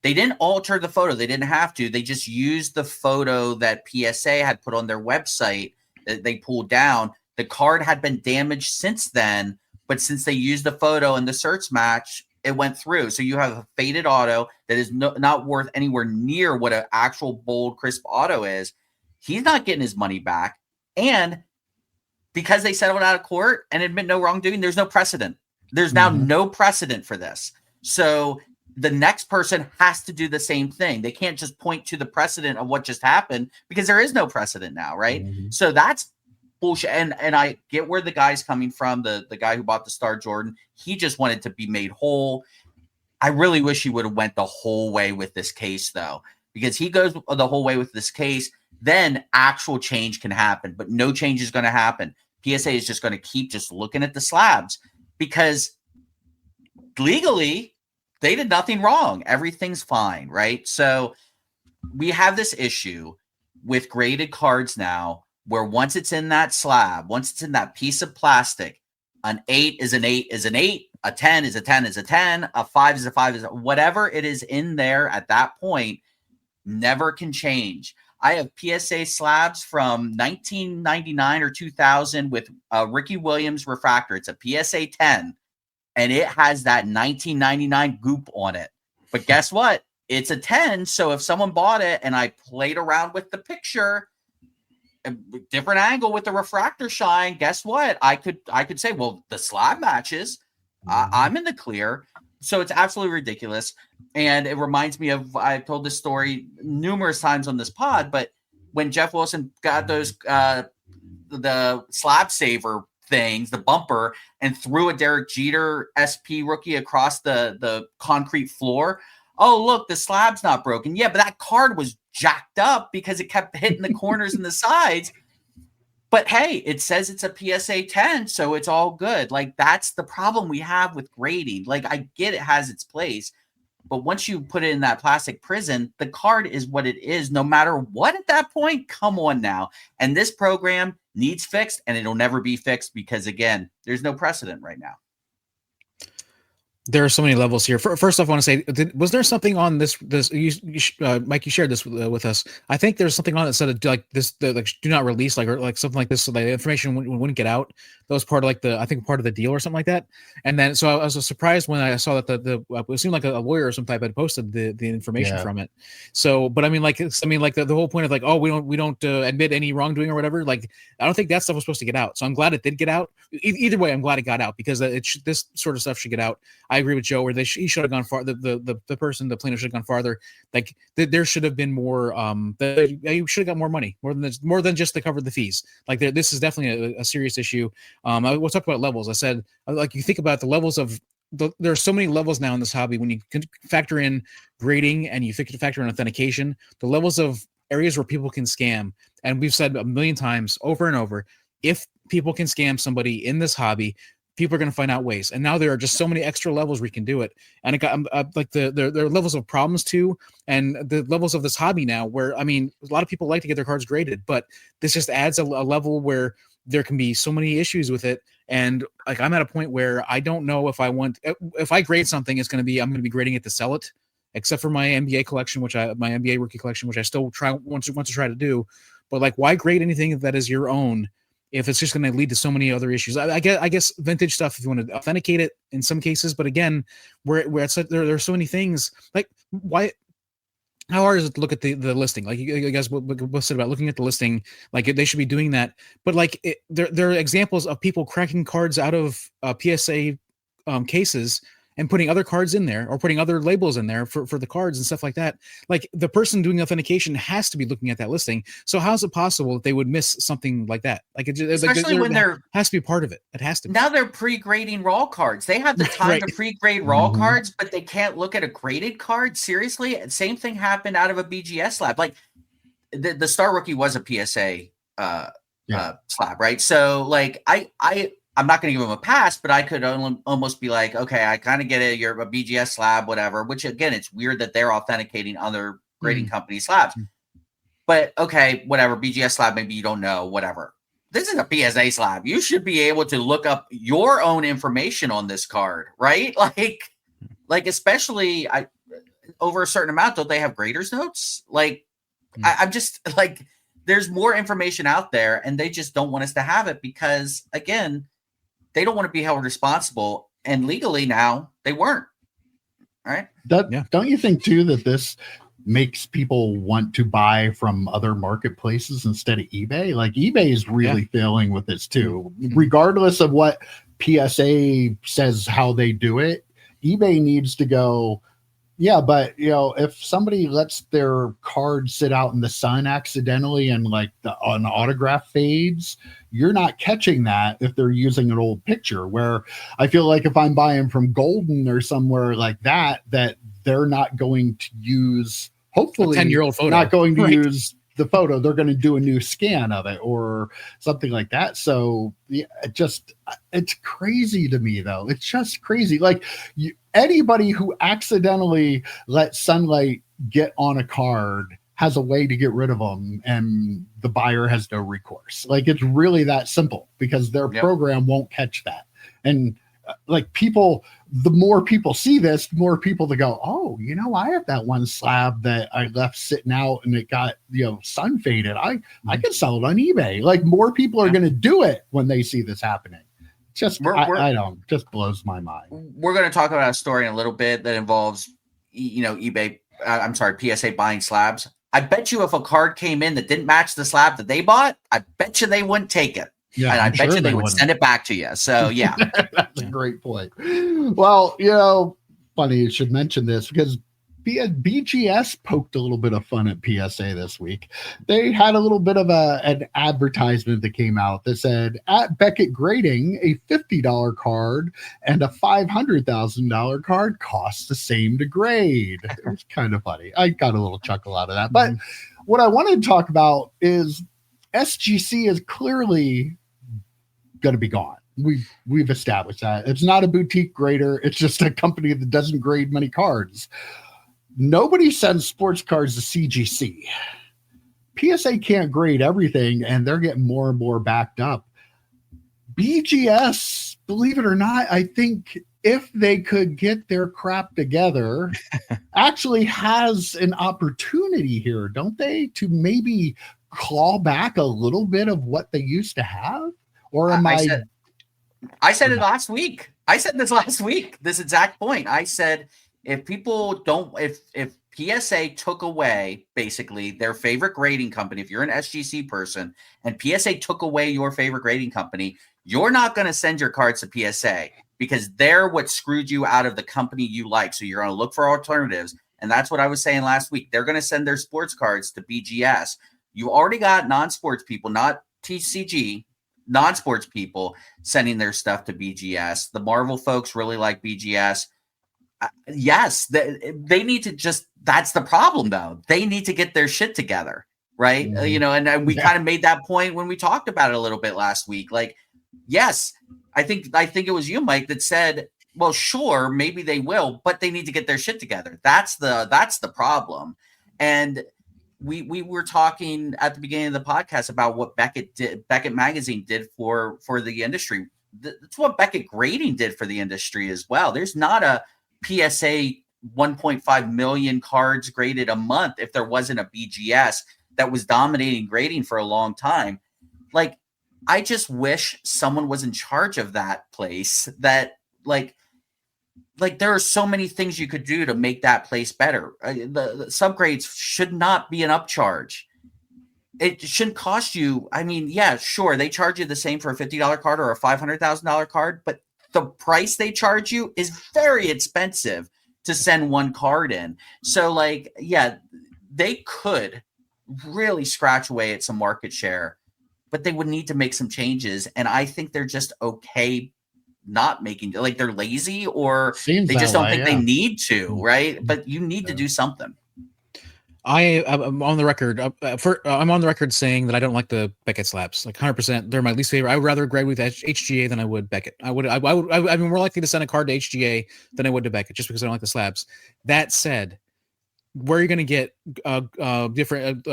didn't alter the photo. They didn't have to. They just used the photo that PSA had put on their website that they pulled down. The card had been damaged since then, but since they used the photo in the search match, it went through. So you have a faded auto that is not worth anywhere near what an actual bold, crisp auto is. He's not getting his money back. And because they settled out of court and admit no wrongdoing, there's no precedent. There's now no precedent for this. So the next person has to do the same thing. They can't just point to the precedent of what just happened, because there is no precedent now, right? So that's bullshit. And I get where the guy's coming from, the guy who bought the Star Jordan. He just wanted to be made whole. I really wish he would have went the whole way with this case, though, because he goes the whole way with this case, then actual change can happen. But no change is going to happen. PSA is just going to keep just looking at the slabs, because legally they did nothing wrong. Everything's fine, right? So we have this issue with graded cards now, where once it's in that slab, once it's in that piece of plastic, an 8 is an 8 is an 8, a 10 is a 10 is a 10, a 5 is a 5 is whatever it is in there at that point, never can change. I have PSA slabs from 1999 or 2000 with Ricky Williams refractor. It's a PSA 10, and it has that 1999 goop on it. But guess what? It's a 10. So if someone bought it and I played around with the picture, a different angle with the refractor shine, guess what? I could say, well, the slab matches. I'm in the clear. So it's absolutely ridiculous. And it reminds me of, I've told this story numerous times on this pod, but when Jeff Wilson got those, the slab saver things, the bumper, and threw a Derek Jeter SP rookie across the concrete floor. Oh, look, the slab's not broken. Yeah, but that card was jacked up because it kept hitting the corners and the sides. But hey, it says it's a PSA 10, so it's all good. Like, that's the problem we have with grading. Like, I get it has its place, but once you put it in that plastic prison, the card is what it is, no matter what at that point. Come on now. And this program needs fixed, and it'll never be fixed because, again, there's no precedent right now. There are so many levels here. First off, I want to say, was there something on this? Mike, you shared this with us. I think there's something on that said like this, like do not release, like something like this, so the information wouldn't get out. That was part of part of the deal or something like that. And then so I was surprised when I saw that it seemed like a lawyer or some type had posted the information from it. So, but I mean, the whole point of like, oh, we don't admit any wrongdoing or whatever. Like, I don't think that stuff was supposed to get out. So I'm glad it did get out. Either way, I'm glad it got out, because this sort of stuff should get out. I agree with Joe where he should have gone far. The plaintiff should have gone farther. Like there should have been more. You should have got more money, more than just to cover the fees. Like this is definitely a serious issue. We'll talk about levels. I said like you think about the levels of. There are so many levels now in this hobby when you can factor in grading and you factor in authentication, the levels of areas where people can scam. And we've said a million times over and over, if people can scam somebody in this hobby, people are going to find out ways. And now there are just so many extra levels where you can do it. And it got like there are levels of problems too. And the levels of this hobby now where, I mean, a lot of people like to get their cards graded, but this just adds a level where there can be so many issues with it. And like, I'm at a point where I don't know if I grade something, I'm going to be grading it to sell it, except for my NBA collection, my NBA rookie collection, which I still want to try to do. But like, why grade anything that is your own if it's just going to lead to so many other issues? I guess vintage stuff, if you want to authenticate it in some cases, but again, where it's like, there are so many things. Like, why? How hard is it to look at the listing? Like you guys what said about looking at the listing, like they should be doing that. But like there are examples of people cracking cards out of PSA cases and putting other cards in there or putting other labels in there for the cards and stuff like that. Like the person doing authentication has to be looking at that listing. So how is it possible that they would miss something like that? Like especially when there has to be part of it. It has to be. Now they're pre-grading raw cards. They have the time Right. to pre-grade raw cards, but they can't look at a graded card. Seriously? Same thing happened out of a BGS lab. Like the Star Rookie was a PSA slab, right? So like I'm not going to give him a pass, but I could almost be like, okay, I kind of get it. You're a BGS slab, whatever, which again, it's weird that they're authenticating other grading company slabs, but okay, whatever. BGS slab, maybe you don't know, whatever. This is a PSA slab. You should be able to look up your own information on this card, right? Like especially over a certain amount, don't they have graders notes? Like I'm just like, there's more information out there and they just don't want us to have it because again, they don't want to be held responsible, and legally now they weren't. Right? Don't you think too that this makes people want to buy from other marketplaces instead of eBay? Like eBay is really failing with this too. Regardless of what PSA says how they do it, eBay needs to go, yeah, but if somebody lets their card sit out in the sun accidentally and like an autograph fades, you're not catching that if they're using an old picture. Where I feel like if I'm buying from Golden or somewhere like that they're not going to use, hopefully, a 10-year-old photo. Not going to use the photo. They're going to do a new scan of it or something like that. So it's crazy to me though. It's just crazy. Like anybody who accidentally lets sunlight get on a card has a way to get rid of them and the buyer has no recourse. Like it's really that simple because their program won't catch that. And like people, the more people see this, the more people that go, oh, I have that one slab that I left sitting out and it got, sun faded. I can sell it on eBay. Like more people are going to do it when they see this happening. I don't, just blows my mind. We're going to talk about a story in a little bit that involves, eBay. PSA buying slabs. I bet you if a card came in that didn't match the slab that they bought, I bet you they wouldn't take it. Yeah, and I bet you they would send it back to you. So yeah, that's a great point. Well, funny you should mention this because BGS poked a little bit of fun at PSA this week. They had a little bit of an advertisement that came out that said, at Beckett Grading, a $50 card and a $500,000 card costs the same to grade. It was kind of funny. I got a little chuckle out of that. But what I wanted to talk about is SGC is clearly going to be gone. We've established that. It's not a boutique grader. It's just a company that doesn't grade many cards. Nobody sends sports cards to CGC. PSA can't grade everything, and they're getting more and more backed up. BGS, believe it or not, I think if they could get their crap together, actually has an opportunity here, don't they, to maybe claw back a little bit of what they used to have? Or am I said it last week. I said this last week, this exact point. I said, if PSA took away basically their favorite grading company, if you're an SGC person and PSA took away your favorite grading company, you're not going to send your cards to PSA. because they're what screwed you out of the company you like. So you're going to look for alternatives. And that's what I was saying last week. They're going to send their sports cards to BGS. You already got non-sports people, not TCG, non-sports people sending their stuff to BGS. The Marvel folks really like BGS. Yes, they need to just, that's the problem though. They need to get their shit together, right? Mm-hmm. And we kind of made that point when we talked about it a little bit last week. Like, yes, I think it was you, Mike, that said, well, sure, maybe they will, but they need to get their shit together. That's the problem. And we were talking at the beginning of the podcast about what Beckett Magazine did for the industry. That's what Beckett Grading did for the industry as well. There's not a PSA 1.5 million cards graded a month if there wasn't a BGS that was dominating grading for a long time. Like, I just wish someone was in charge of that place, that like there are so many things you could do to make that place better. The subgrades should not be an upcharge. It shouldn't cost you. I mean, yeah, sure, they charge you the same for a $50 card or a $500,000 card, but the price they charge you is very expensive to send one card in. So, like, yeah, they could really scratch away at some market share, but they would need to make some changes. And I think they're just okay not making, like, they're lazy, or they just don't think they need to, right? But you need to do something. I'm on the record. I'm on the record saying that I don't like the Beckett slabs. Like 100%, they're my least favorite. I would rather grade with HGA than I would Beckett. I'd be more likely to send a card to HGA than I would to Beckett, just because I don't like the slabs. That said, where are you going to get different?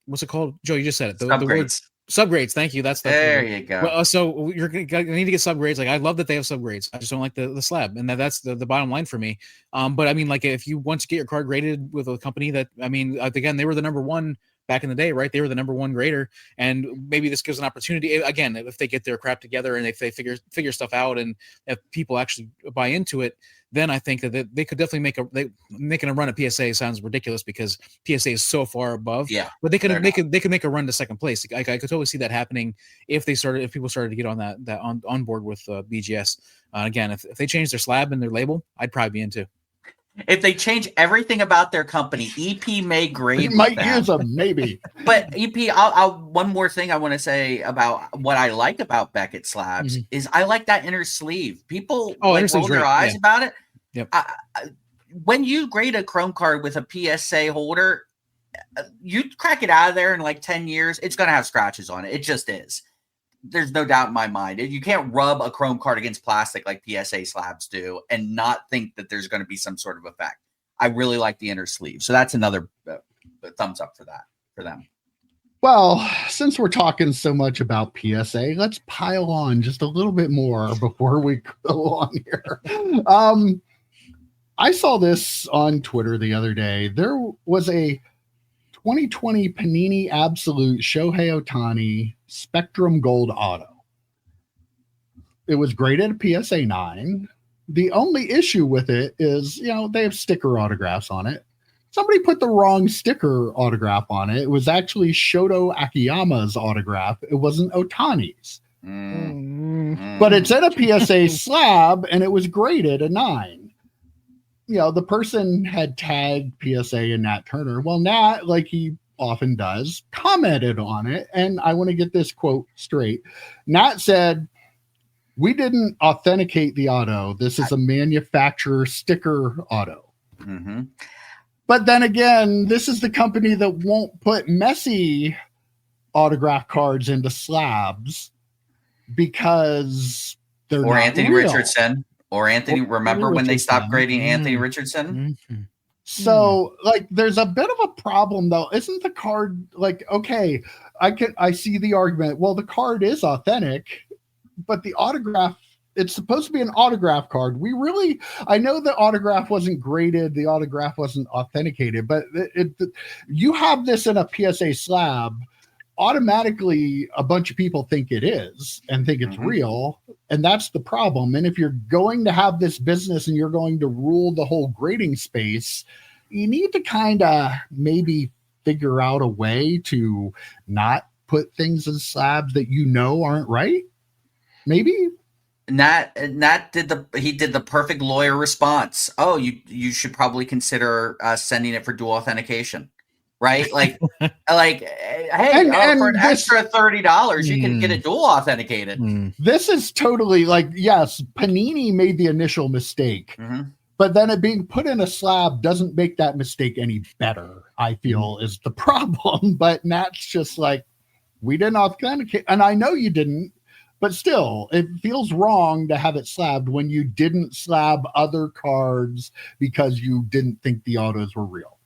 What's it called, Joe? You just said it. The word subgrades. Thank you. That's there you go. Well, so you're gonna need to get subgrades. Like, I love that they have subgrades. I just don't like the slab, and that's the bottom line for me. But I mean, like, if you want to get your card graded with a company that, I mean, again, they were the number one back in the day, right? They were the number one grader, and maybe this gives an opportunity again if they get their crap together and if they figure stuff out, and if people actually buy into it. Then I think that they could definitely making a run at PSA sounds ridiculous because PSA is so far above. Yeah, but they could make a run to second place. I could totally see that happening if people started to get on that on board with BGS. Again, if they change their slab and their label, I'd probably be into. If they change everything about their company, EP may grade. It might use them, maybe. But EP, I'll one more thing I want to say about what I like about Beckett slabs is I like that inner sleeve. People roll their eyes about it. Yep. When you grade a Chrome card with a PSA holder, you crack it out of there in like 10 years, it's going to have scratches on it. It just is. There's no doubt in my mind. You can't rub a Chrome card against plastic like PSA slabs do and not think that there's going to be some sort of effect. I really like the inner sleeve. So that's another thumbs up for them. Well, since we're talking so much about PSA, let's pile on just a little bit more before we go on here. I saw this on Twitter the other day. There was a 2020 Panini Absolute Shohei Ohtani Spectrum Gold Auto. It was graded a PSA 9. The only issue with it is, they have sticker autographs on it. Somebody put the wrong sticker autograph on it. It was actually Shoto Akiyama's autograph. It wasn't Ohtani's. But it's in a PSA slab, and it was graded a 9. The person had tagged PSA and Nat Turner. Well, Nat, like he often does, commented on it. And I want to get this quote straight. Nat said, "We didn't authenticate the auto. This is a manufacturer sticker auto." Mm-hmm. But then again, this is the company that won't put Messi autograph cards into slabs because they're or not Anthony real. Richardson. Or Anthony, remember when they stopped grading Anthony Richardson? So, like, there's a bit of a problem, though. Isn't the card, like, okay, I see the argument. Well, the card is authentic, but the autograph, it's supposed to be an autograph card. I know the autograph wasn't graded, the autograph wasn't authenticated, but you have this in a PSA slab, automatically a bunch of people think it is and think it's real, and that's the problem. And if you're going to have this business and you're going to rule the whole grading space, you need to kind of maybe figure out a way to not put things in slabs that aren't right. Maybe Nat did the perfect lawyer response. Oh, you should probably consider sending it for dual authentication, right? Like, hey, for an extra $30, you can get it dual authenticated. This is totally like, yes, Panini made the initial mistake, but then it being put in a slab doesn't make that mistake any better, I feel, is the problem. But Nat's just like, we didn't authenticate, and I know you didn't. But still, it feels wrong to have it slabbed when you didn't slab other cards because you didn't think the autos were real.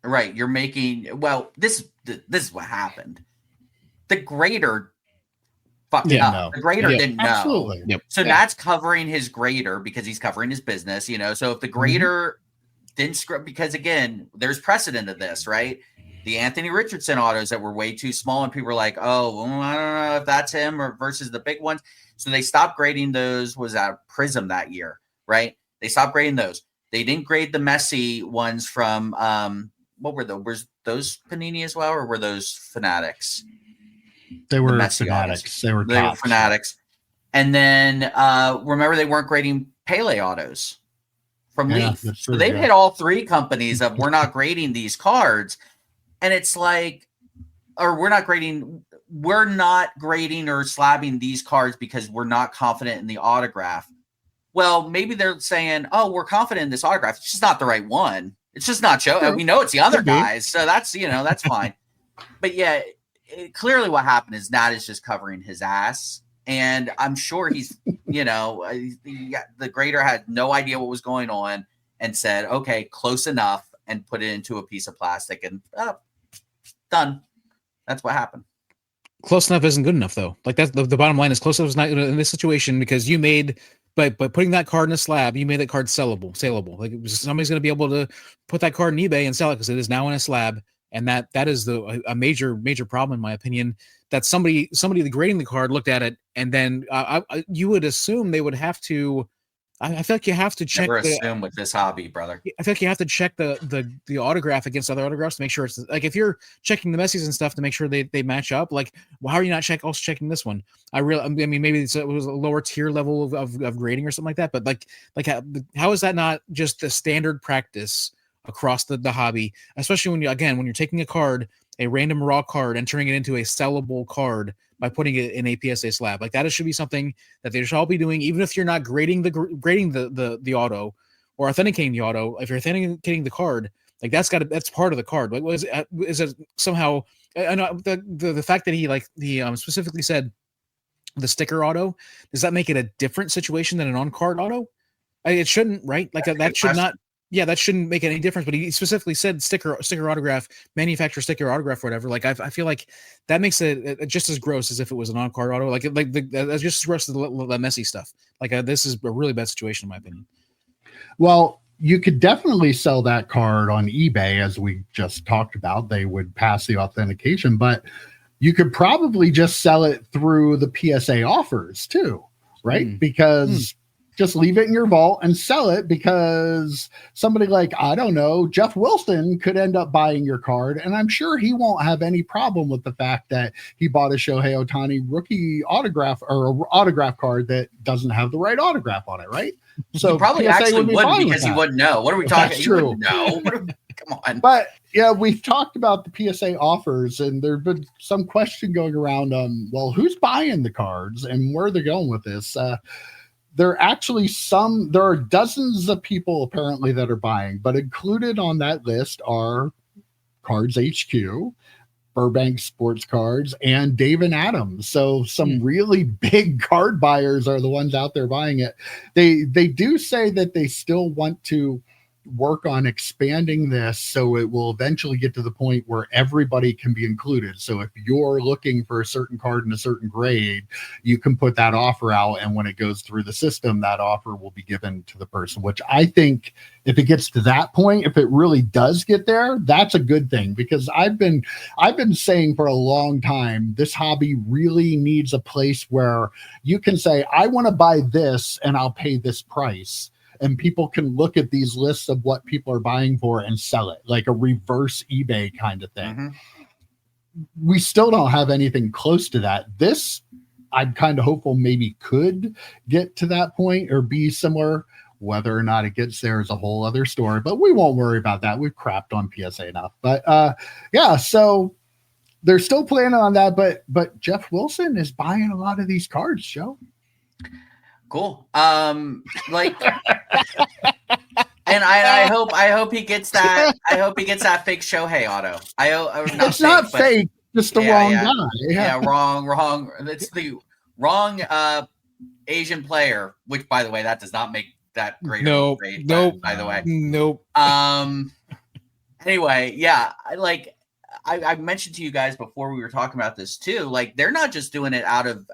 Right. You're making, well, this is what happened. The grader fucked it up. No. The grader didn't know. Absolutely. Yep. So that's covering his grader because he's covering his business, So if the grader didn't script, because again, there's precedent of this, right? The Anthony Richardson autos that were way too small, and people were like, "Oh, well, I don't know if that's him or versus the big ones." So they stopped grading those. Was at Prism that year, right? They stopped grading those. They didn't grade the Messi ones from what were those? Was those Panini as well, or were those Fanatics? They were Fanatics. They were Fanatics. And then remember, they weren't grading Pele autos from Leaf. So they've hit all three companies of we're not grading these cards. And it's like, or we're not grading or slabbing these cards because we're not confident in the autograph. Well, maybe they're saying, oh, we're confident in this autograph. It's just not the right one. It's just not showing. We know it's the other guys. So that's, that's fine. But yeah, clearly what happened is Nat is just covering his ass. And I'm sure he's, the grader had no idea what was going on and said, okay, close enough, and put it into a piece of plastic and done. That's what happened. Close enough isn't good enough, though. Like that's the bottom line is close enough is not in this situation because you made by putting that card in a slab, you made that card saleable. Like somebody's going to be able to put that card in eBay and sell it because it is now in a slab, and that is a major problem in my opinion. That somebody grading the card looked at it and then you would assume they would have to. I feel like you have to check. Never assume with this hobby, brother. I feel like you have to check the autograph against other autographs to make sure it's like if you're checking the Messi's and stuff to make sure they match up. Like, well, how are you not also checking this one? I mean, maybe it was a lower tier level of grading or something like that. But like how is that not just the standard practice across the hobby? Especially when you're taking a card, a random raw card, and turning it into a sellable card by putting it in a PSA slab. Like that should be something that they should all be doing, even if you're not grading the auto or authenticating the auto. If you're authenticating the card, like that's part of the card. Like is it somehow? I know the fact that he specifically said the sticker auto, does that make it a different situation than an on-card auto? It shouldn't, right? Like that should not. Yeah, that shouldn't make any difference. But he specifically said sticker autograph, manufacturer sticker autograph, whatever. Like I feel like that makes it just as gross as if it was an on-card auto. That's just as gross as the Messi stuff. Like this is a really bad situation in my opinion. Well, you could definitely sell that card on eBay, as we just talked about. They would pass the authentication, but you could probably just sell it through the PSA offers too, right? Because just leave it in your vault and sell it, because somebody like, I don't know, Jeff Wilson could end up buying your card. And I'm sure he won't have any problem with the fact that he bought a Shohei Ohtani rookie autograph or an autograph card that doesn't have the right autograph on it, right? So he probably PSA actually wouldn't, because he that. wouldn't know. What are we talking? That's true. No, come on. But yeah, we've talked about the PSA offers, and there's been some question going around on, well, who's buying the cards and where they're going with this. There are dozens of people apparently that are buying, but included on that list are Cards HQ, Burbank Sports Cards, and Dave and Adams. So some really big card buyers are the ones out there buying it. They do say that they still want to work on expanding this so it will eventually get to the point where everybody can be included. So if you're looking for a certain card in a certain grade, you can put that offer out, and when it goes through the system, that offer will be given to the person, which I think if it gets to that point, if it really does get there, that's a good thing, because I've been saying for a long time, this hobby really needs a place where you can say, I want to buy this and I'll pay this price. And people can look at these lists of what people are buying for and sell it, like a reverse eBay kind of thing. We still don't have anything close to that. This I'm kind of hopeful maybe could get to that point or be similar. Whether or not it gets there is a whole other story, but we won't worry about that. We've crapped on PSA enough. But yeah, so they're still planning on that. But Jeff Wilson is buying a lot of these cards, Joe. Cool. Like, and I hope he gets that. I hope he gets that fake Shohei auto. It's not fake, just the wrong guy. Yeah, wrong. It's the wrong Asian player. Which, by the way, that does not make that great. Nope. By the way, nope. Anyway, yeah, I mentioned to you guys before we were talking about this too. Like, they're not just doing it out of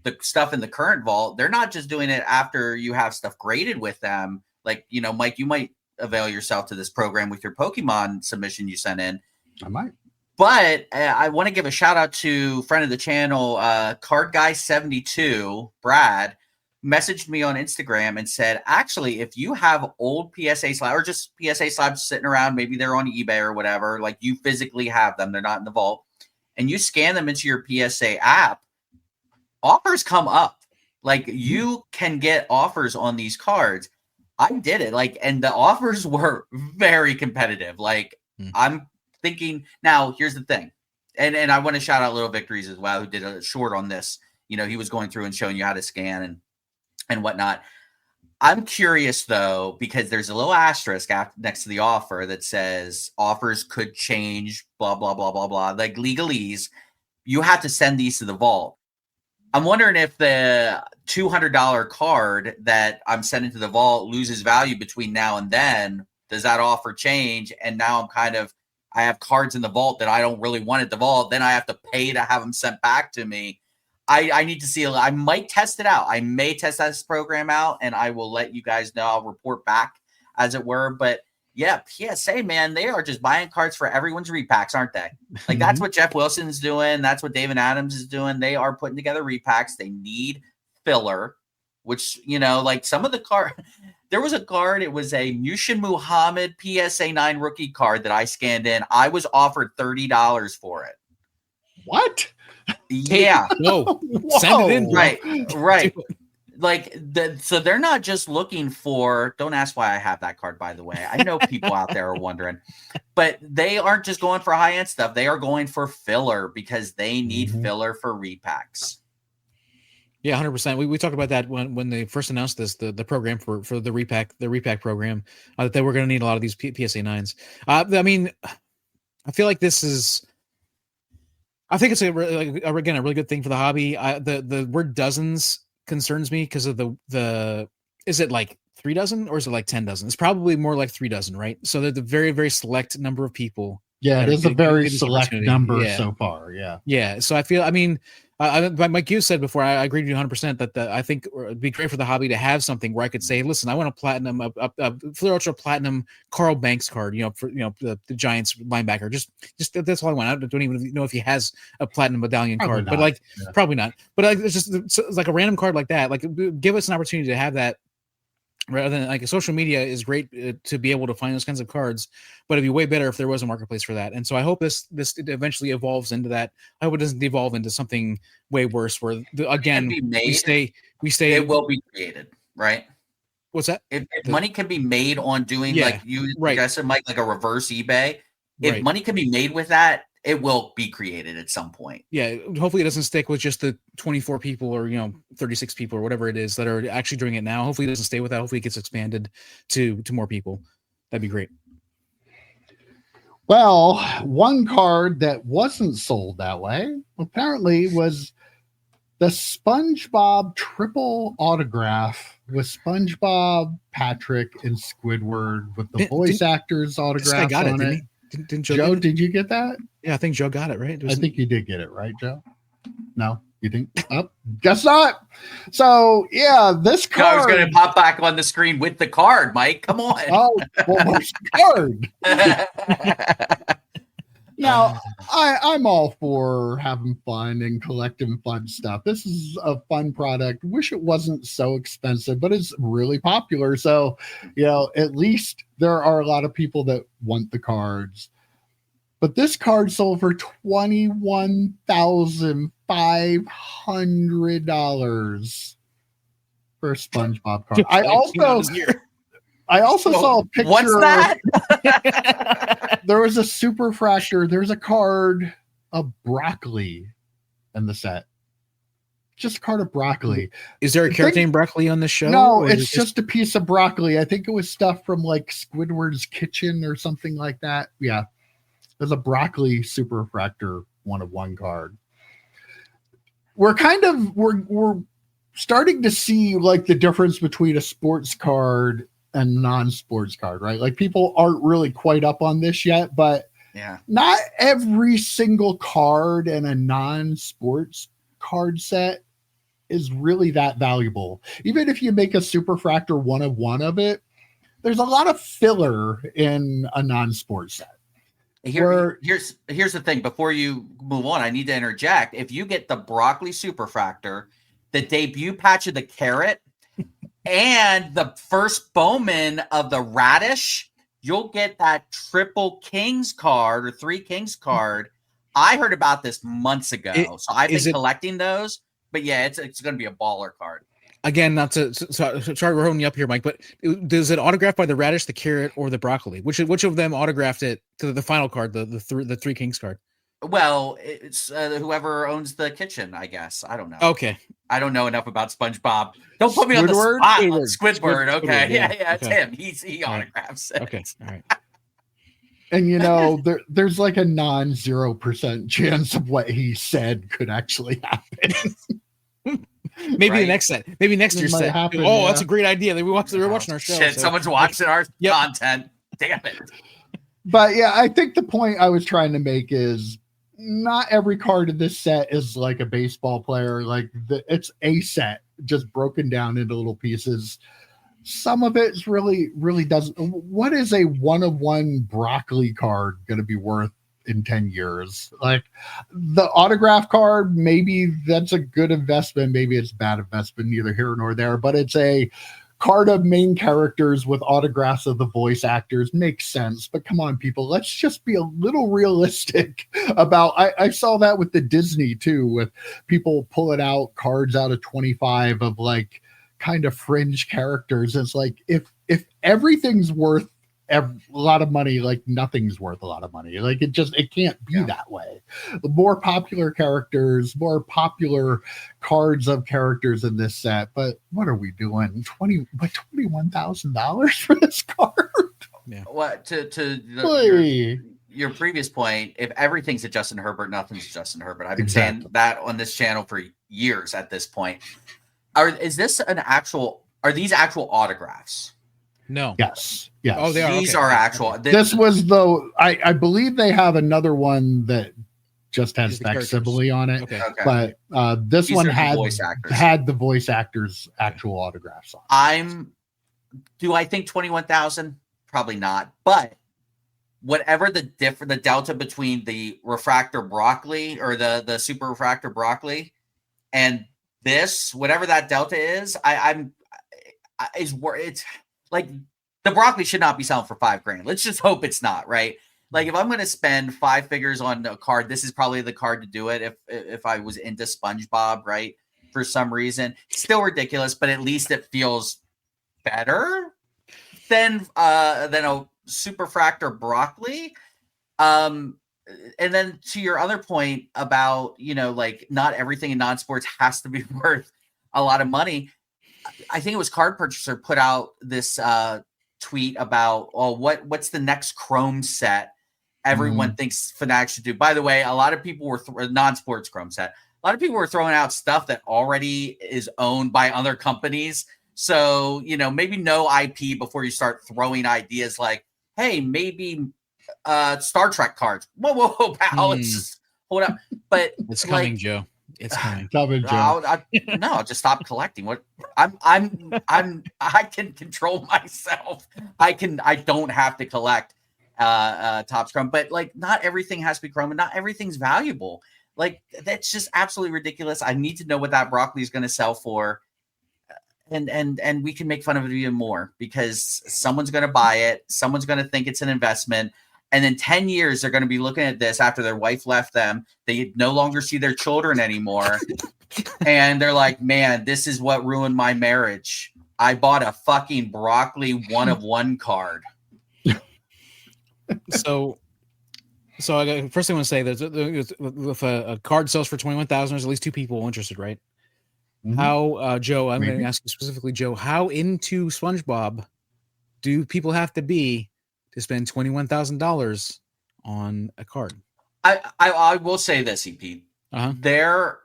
the stuff in the current vault. They're not just doing it after you have stuff graded with them. Like, you know, Mike, you might avail yourself to this program with your Pokemon submission you sent in. I might. But I want to give a shout out to friend of the channel, Card Guy 72, Brad, messaged me on Instagram and said, actually, if you have old PSA slabs or just PSA slabs sitting around, maybe they're on eBay or whatever, like you physically have them, they're not in the vault, and you scan them into your PSA app, offers come up. Like, you can get offers on these cards. I did it, like, and the offers were very competitive. Like, I'm thinking now, here's the thing, and I want to shout out Little Victories as well, who did a short on this. You know, he was going through and showing you how to scan and whatnot. I'm curious though, because there's a little asterisk next to the offer that says offers could change, blah blah blah blah blah, like legalese. You have to send these to the vault. I'm wondering if the $200 card that I'm sending to the vault loses value between now and then. Does that offer change? And now I have cards in the vault that I don't really want at the vault. Then I have to pay to have them sent back to me. I need to see. I might test it out. I may test this program out, and I will let you guys know. I'll report back, as it were. But yeah, PSA, man, they are just buying cards for everyone's repacks, aren't they? Like, that's what Jeff Wilson's doing. That's what David Adams is doing. They are putting together repacks. They need filler, which, you know, like some of the card. There was a card. It was a Mushin Muhammad PSA 9 rookie card that I scanned in. I was offered $30 for it. What? Yeah. No. Send it in. Right. Like, so they're not just looking for, don't ask why I have that card, by the way. I know people out there are wondering, but they aren't just going for high-end stuff. They are going for filler because they need filler for repacks. Yeah, 100%. We talked about that when they first announced this, the program for the repack program, that they were going to need a lot of these PSA 9s. I mean, I feel like this is, I think it's again a really good thing for the hobby. The word dozens concerns me because of the is it like 3 dozen or is it like 10 dozen? It's probably more like 3 dozen, right? So they're the very, very select number of people. Yeah, it is a very select number so far. Yeah. So I feel, I mean, like you said before, I agree with you 100% that I think it'd be great for the hobby to have something where I could say, listen, I want a platinum, a Flair Ultra Platinum Carl Banks card, for the Giants linebacker. Just that's all I want. I don't even know if he has a platinum medallion card, but probably not. But like, it's like a random card like that. Like, give us an opportunity to have that. Rather than, like, social media is great to be able to find those kinds of cards, but it'd be way better if there was a marketplace for that. And so I hope this eventually evolves into that. I hope it doesn't devolve into something way worse where we stay. It will be created, right? What's that? If money can be made on doing like I said, Mike, like a reverse eBay, if money can be made with that, it will be created at some point. Yeah, hopefully it doesn't stick with just the 24 people or 36 people or whatever it is that are actually doing it now. Hopefully it doesn't stay with that. Hopefully it gets expanded to more people. That'd be great. Well, one card that wasn't sold that way apparently was the SpongeBob triple autograph with SpongeBob, Patrick, and Squidward with the voice actors autographs on it. Didn't Joe, did you get that? Yeah, I think Joe got it, right? I think you did get it, right, Joe? No, you think? Oh, guess not. So, yeah, this card. I was going to pop back on the screen with the card, Mike. Come on. Oh, well, where's the card? Now, I'm all for having fun and collecting fun stuff. This is a fun product. Wish it wasn't so expensive, but it's really popular. So, at least there are a lot of people that want the cards. But this card sold for $21,500. $500 for a SpongeBob card. I also Well, saw a picture. What's that? There was a Superfractor. There's a card of broccoli in the set. Just a card of broccoli. Is there a character named Broccoli on the show? No, it's just a piece of broccoli. I think it was stuff from like Squidward's Kitchen or something like that. Yeah. There's a broccoli Superfractor 1/1 card. We're starting to see like the difference between a sports card and non-sports card, right? Like people aren't really quite up on this yet, but Yeah. not every single card in a non-sports card set is really that valuable. Even if you make a Superfractor 1/1 of it, there's a lot of filler in a non-sports set. Here's the thing. Before you move on, I need to interject. If you get the broccoli Superfractor, the debut patch of the carrot, and the first Bowman of the radish, you'll get that triple Kings card or 3 Kings card. I heard about this months ago, so I've been collecting those. But yeah, it's going to be a baller card. Again, not to sorry, we're holding you up here, Mike. But does it autograph by the radish, the carrot, or the broccoli? Which of them autographed it to the final card, the 3 Kings card? Well, it's whoever owns the kitchen, I guess. I don't know. Okay, I don't know enough about SpongeBob. Don't put me on the spot. Squidward. Okay, yeah, it's him. He autographs it. Okay, all right. And there's like a non-0% chance of what he said could actually happen. Maybe the next set. Maybe next year's set. That's a great idea. We're watching our show. Shit, someone's watching our content. Damn it. But yeah, I think the point I was trying to make is not every card in this set is like a baseball player. Like it's a set just broken down into little pieces. Some of it's really, really doesn't. What is a 1/1 broccoli card going to be worth in 10 years? Like the autograph card, maybe that's a good investment. Maybe it's a bad investment, neither here nor there, but it's a card of main characters with autographs of the voice actors. Makes sense. But come on, people, let's just be a little realistic about, I saw that with the Disney too, with people pulling out cards out of 25 of like kind of fringe characters. It's like, if everything's worth a lot of money, like nothing's worth a lot of money. Like it can't be that way. The more popular characters, more popular cards of characters in this set. But what are we doing? $21,000 for this card? Yeah. What your previous point? If everyth's a Justin Herbert, nothing's Justin Herbert. I've been saying that on this channel for years at this point. Are these actual autographs? No. Yes. Oh, they are. These are actual. This was I believe they have another one that just has facsimile on it. Okay. But this one had the voice actors' actual autographs on. Do I think 21,000? Probably not. But whatever the delta between the refractor broccoli or the super refractor broccoli and this, whatever that delta is, it's like the broccoli should not be selling for $5,000. Let's just hope it's not, right? Like if I'm going to spend 5 figures on a card, this is probably the card to do it. If I was into SpongeBob, right? For some reason, it's still ridiculous, but at least it feels better than a Superfractor broccoli. And then to your other point about, like not everything in non-sports has to be worth a lot of money. I think it was Card Purchaser put out this tweet about, what's the next Chrome set everyone thinks Fanatics should do. By the way, a lot of people were non-sports Chrome set. A lot of people were throwing out stuff that already is owned by other companies. So, maybe no IP before you start throwing ideas like, hey, maybe Star Trek cards. Whoa, pal. Let's just hold up. But it's coming, Joe. It's coming. No, just stop collecting. What I can control myself. I don't have to collect Topps Chrome, but like not everything has to be Chrome and not everything's valuable. Like that's just absolutely ridiculous. I need to know what that broccoli is going to sell for. And we can make fun of it even more because someone's going to buy it. Someone's going to think it's an investment. And then 10 years, they're going to be looking at this after their wife left them. They no longer see their children anymore. And they're like, man, this is what ruined my marriage. I bought a fucking broccoli 1-of-1 card. So I first thing I want to say that if a card sells for 21,000, there's at least two people interested, right? Mhm. How, Joe? I'm going Maybe. to ask you specifically, Joe. How into SpongeBob do people have to be to spend $21,000 on a card? I will say this, EP. There,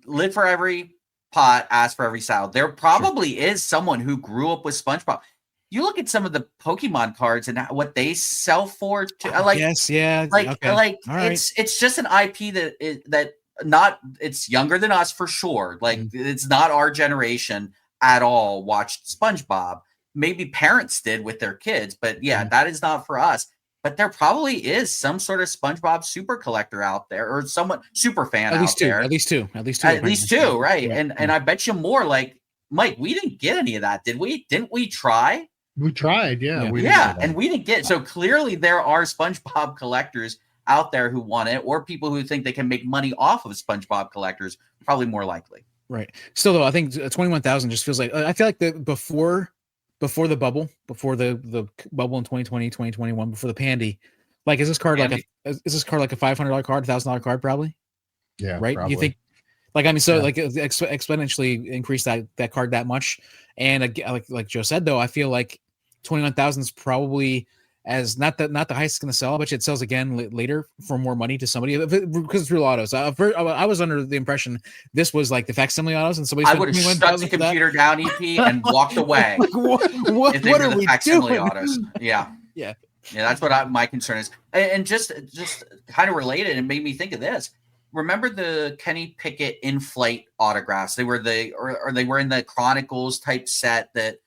live for every pot, ask for every salad. There probably is someone who grew up with SpongeBob. You look at some of the Pokemon cards and what they sell for. Yes, yeah, okay. Like all right. it's just an IP that it's younger than us for sure. Like it's not our generation at all. Watched SpongeBob. Maybe parents did with their kids, but yeah, that is not for us. But there probably is some sort of SpongeBob super collector out there, or someone super fan at least out there. At least two, right? And I bet you more. Like Mike, we didn't get any of that, did we? Didn't we try? We tried, yeah. And we didn't get. So clearly, there are SpongeBob collectors out there who want it, or people who think they can make money off of SpongeBob collectors. Probably more likely. Right. Still, though, I think 21,000 just feels like I feel like before the bubble, before the bubble in 2020, 2021, before the pandy, like is this card like a $500 card, $1,000 card, probably? Yeah. Right. Probably. You think? Like I mean, so like exponentially increase that card that much, and like Joe said though, I feel like 21,000 is probably as not the highest it's going to sell, but it sells again later for more money to somebody because it's real autos. I was under the impression this was like the facsimile autos, and somebody I would have shut the computer down, EP, and walked away. What are we doing? Autos. Yeah. That's what my concern is, and just kind of related, and made me think of this. Remember the Kenny Pickett in-flight autographs? They were they were in the Chronicles type set that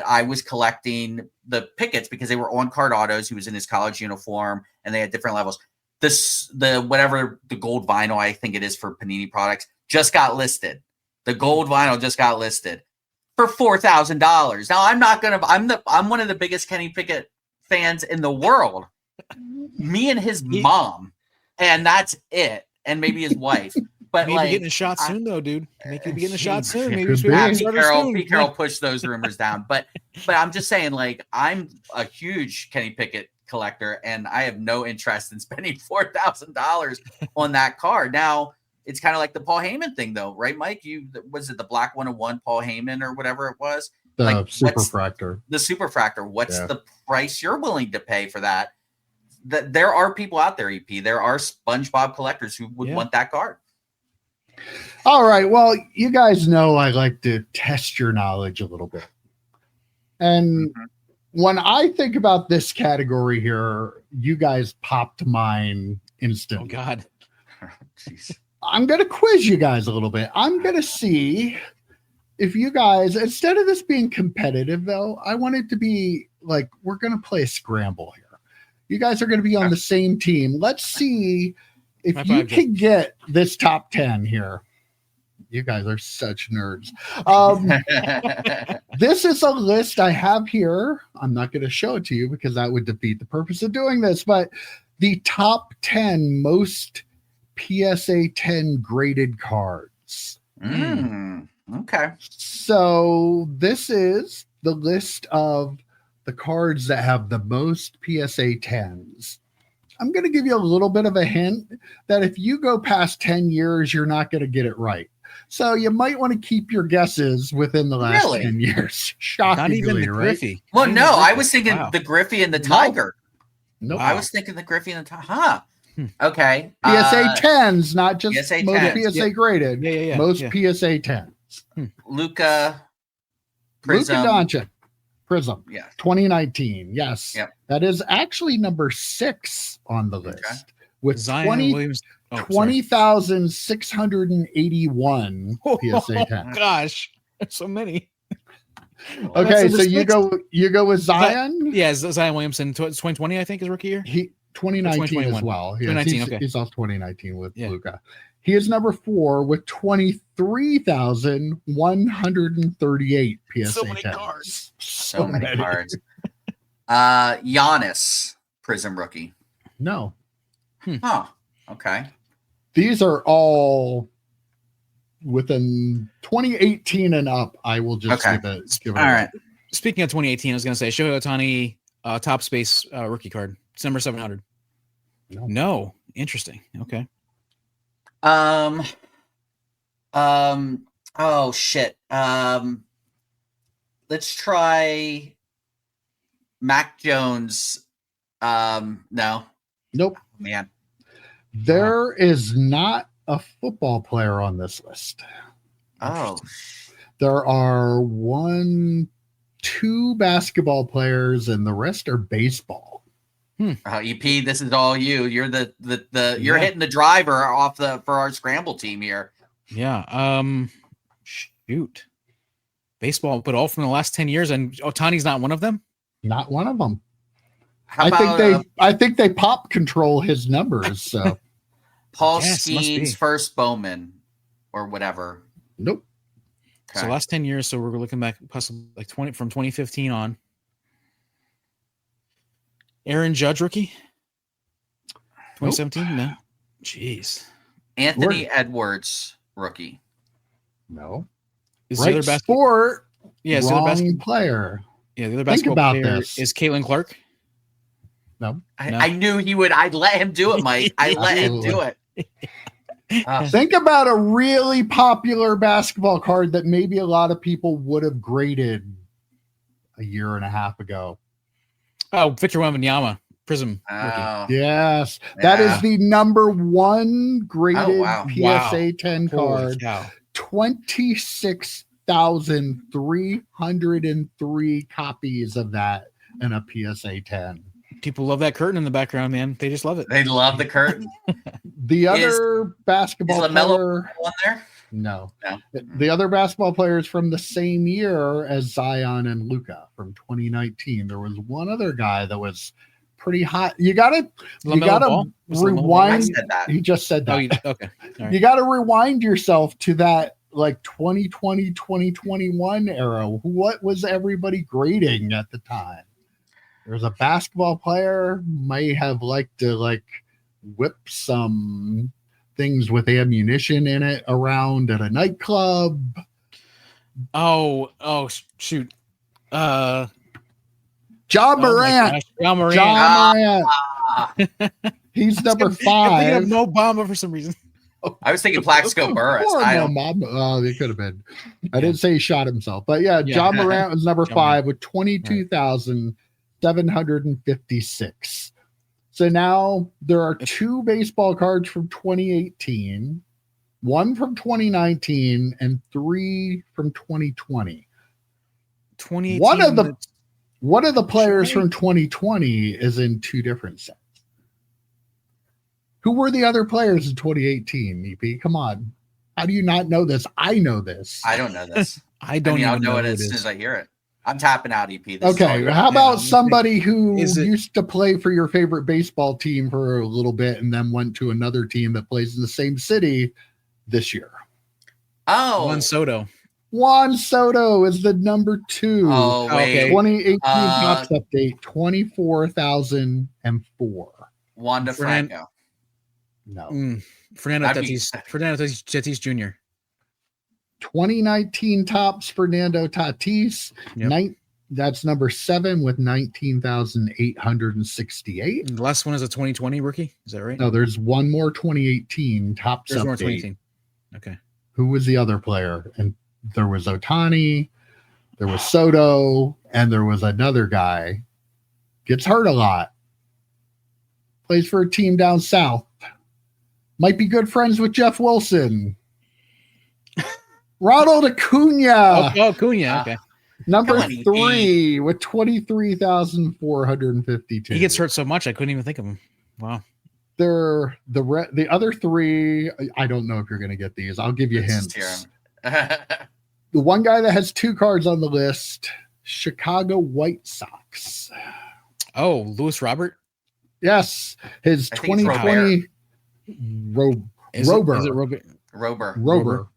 I was collecting the Picketts because they were on card autos. He was in his college uniform and they had different levels. The gold vinyl, I think it is for Panini products, just got listed. The gold vinyl just got listed for $4,000. Now I'm one of the biggest Kenny Pickett fans in the world. Me and his mom, and that's it. And maybe his wife. But maybe getting a shot soon, though, dude. Maybe getting a shot soon. Maybe Pete Carroll pushed those rumors down. But I'm just saying, like, I'm a huge Kenny Pickett collector, and I have no interest in spending $4,000 on that card. Now, it's kind of like the Paul Heyman thing, though, right, Mike? Was it the Black 101 Paul Heyman or whatever it was? The like, Superfractor. The Superfractor. What's the price you're willing to pay for that? There are people out there, EP. There are SpongeBob collectors who would want that card. All right. Well, you guys know I like to test your knowledge a little bit. And when I think about this category here, you guys pop to mind instantly. Oh, God. Jeez. I'm going to quiz you guys a little bit. I'm going to see if you guys, instead of this being competitive, though, I want it to be like we're going to play a scramble here. You guys are going to be on the same team. Let's see if you can get this top 10 here. You guys are such nerds. This is a list I have here. I'm not going to show it to you because that would defeat the purpose of doing this, but the top 10 most PSA 10 graded cards. Okay. So this is the list of the cards that have the most PSA 10s. I'm going to give you a little bit of a hint that if you go past 10 years, you're not going to get it right. So you might want to keep your guesses within the last 10 years. Shockingly, not even the right? Griffey. Well, no, I was thinking the Griffey and the Tiger. No, I was thinking the Griffey and the Tiger. Huh. Okay. PSA 10s, not just PSA most 10s. PSA graded. Most PSA 10s. Luka Prism. Luka Doncic. Prism. Yeah. 2019. Yes. Yep. That is actually number 6 on the list with Zion 20,681 PSA 10. Oh gosh, there's so many. Okay, so you go with Zion? Yeah, Zion Williamson, 2020, I think, is rookie year. 2019 as well. Yeah, 2019, he's off 2019 with Luka. He is number 4 with 23,138 PSA so many 10s. cards. So many cards. Giannis Prism rookie? No. Huh. Okay. These are all within 2018 and up. I will just Okay. give it All away. right. Speaking of 2018, I was going to say Shohei Ohtani top space rookie card. It's number 700. No. Interesting. Okay. Oh shit. Let's try Mac Jones. No. Nope. Man. There is not a football player on this list. Oh. There are 2 basketball players, and the rest are baseball. EP, this is all you. You're you're hitting the driver off for our scramble team here. Yeah. Shoot. Baseball, but all from the last 10 years, and Ohtani's not one of them? Not one of them. How I about, think they pop control his numbers. So Paul Yes, must be. Skeen's first Bowman or whatever. nope. So last 10 years, so we're looking back possibly like 2015 on. Aaron Judge rookie? 2017? No. Jeez. Anthony Edwards rookie. No. Is Right the other sport. Yeah, is the other Wrong player. Yeah, the other Think basketball about player this. is Caitlin Clark. No. I knew he would. I'd let him do it, Mike. I let him do it. Think about a really popular basketball card that maybe a lot of people would have graded a year and a half ago. Oh, Victor Wembanyama, Prism rookie. Oh, Yes, that is the number 1 graded PSA 10 Holy card. cow. 26,303 copies of that in a PSA 10. People love that curtain in the background, man. They just love it. they love the curtain. The other basketball is LaMelo player, on there? no. No. The other basketball players from the same year as Zion and Luka from 2019. There was one other guy that was pretty hot. You gotta rewind. I said that. He just said that. Oh, okay. All right. You got to rewind yourself to that like 2020, 2021 era. What was everybody grading at the time? There's a basketball player may have liked to like whip some things with ammunition in it around at a nightclub. Oh, shoot. John Oh Morant. John Morant. John Morant. He's number I'm thinking 5. of Mo Bamba for some reason. I was thinking Plaxico Burress. Oh, it could have been. I didn't say he shot himself, but yeah, John Morant was number 5 with 22,756. So now there are 2 baseball cards from 2018, 1 from 2019, and 3 from 2020. 2018. One of the players from 2020 is in 2 different sets. Who were the other players in 2018, EP? Come on. How do you not know this? I know this. I don't know this. I'll know it as soon as I hear it. I'm tapping out, EP. Okay, how about somebody who used to play for your favorite baseball team for a little bit and then went to another team that plays in the same city this year? Oh. Juan Soto. Juan Soto is the number 2. Oh, wait. 2018 Topps update, 24,004. Wanda Franco. No. Fernando Tatis Jr. 2019 Topps Fernando Tatis. Yep. That's number 7 with 19,868. The last one is a 2020 rookie. Is that right? No, there's one more 2018 Topps There's update. more 2018. Okay. Who was the other player? And there was Ohtani, there was Soto, and there was another guy. Gets hurt a lot. Plays for a team down south. Might be good friends with Jeff Wilson. Ronald Acuna. Oh, Acuna. Okay. Number 3 with 23,452. He gets hurt so much I couldn't even think of him. Wow. The other 3, I don't know if you're going to get these. I'll give you hints. The one guy that has 2 cards on the list, Chicago White Sox. Oh, Lewis Robert? Yes. His 2020 Is it Robert? Rober.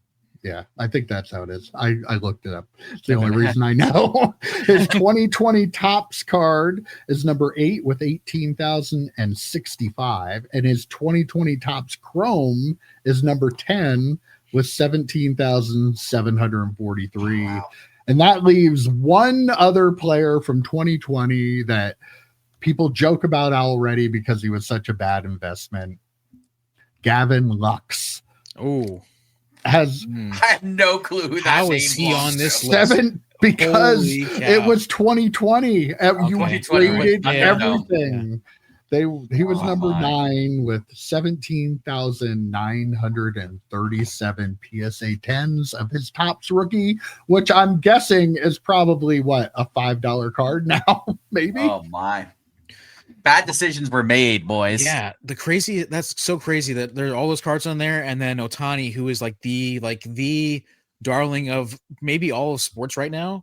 Yeah, I think that's how it is. I looked it up. It's the only reason I know. His 2020 Topps card is number 8 with 18,065, and his 2020 Topps Chrome is number 10 with 17,743. Wow. And that leaves one other player from 2020 that people joke about already because he was such a bad investment. Gavin Lux. Oh, Has I have no clue who that how name is he belongs on this to. list? 7 because Holy cow. it was 2020. You 2020 traded was everything. He was Oh, number my. 9 with 17,937 PSA 10s of his Topps rookie, which I'm guessing is probably what, a $5 card now, maybe. Oh my. Bad decisions were made, boys. Yeah, that's so crazy that there are all those cards on there, and then Otani, who is like the darling of maybe all of sports right now.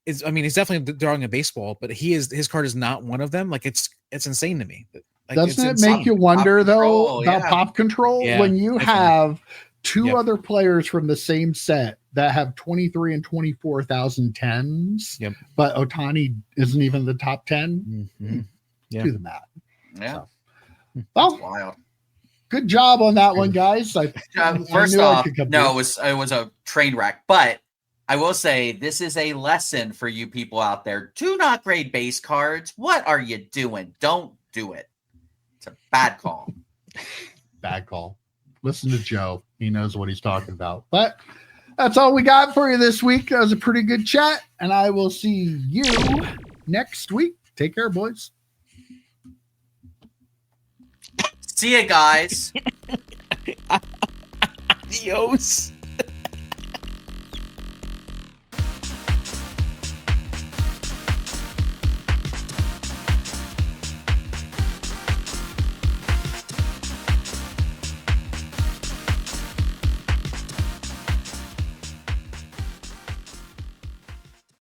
He's definitely the darling of baseball, but his card is not one of them. Like it's insane to me. Like, Doesn't it's it make insane. you wonder Pop control, though about yeah. pop control Yeah, when you definitely. have two Yep. other players from the same set that have 23 and 24,000 10s, Yep. but Otani isn't even the top 10? Mhm. Yeah. Do the math. Yeah. So, well, Wild. good job on that one, guys. I First knew I off, could come no, through. it was a train wreck. But I will say this is a lesson for you people out there. Do not grade base cards. What are you doing? Don't do it. It's a bad call. Bad call. Listen to Joe. He knows what he's talking about. But that's all we got for you this week. That was a pretty good chat, and I will see you next week. Take care, boys. See ya, guys. Adios.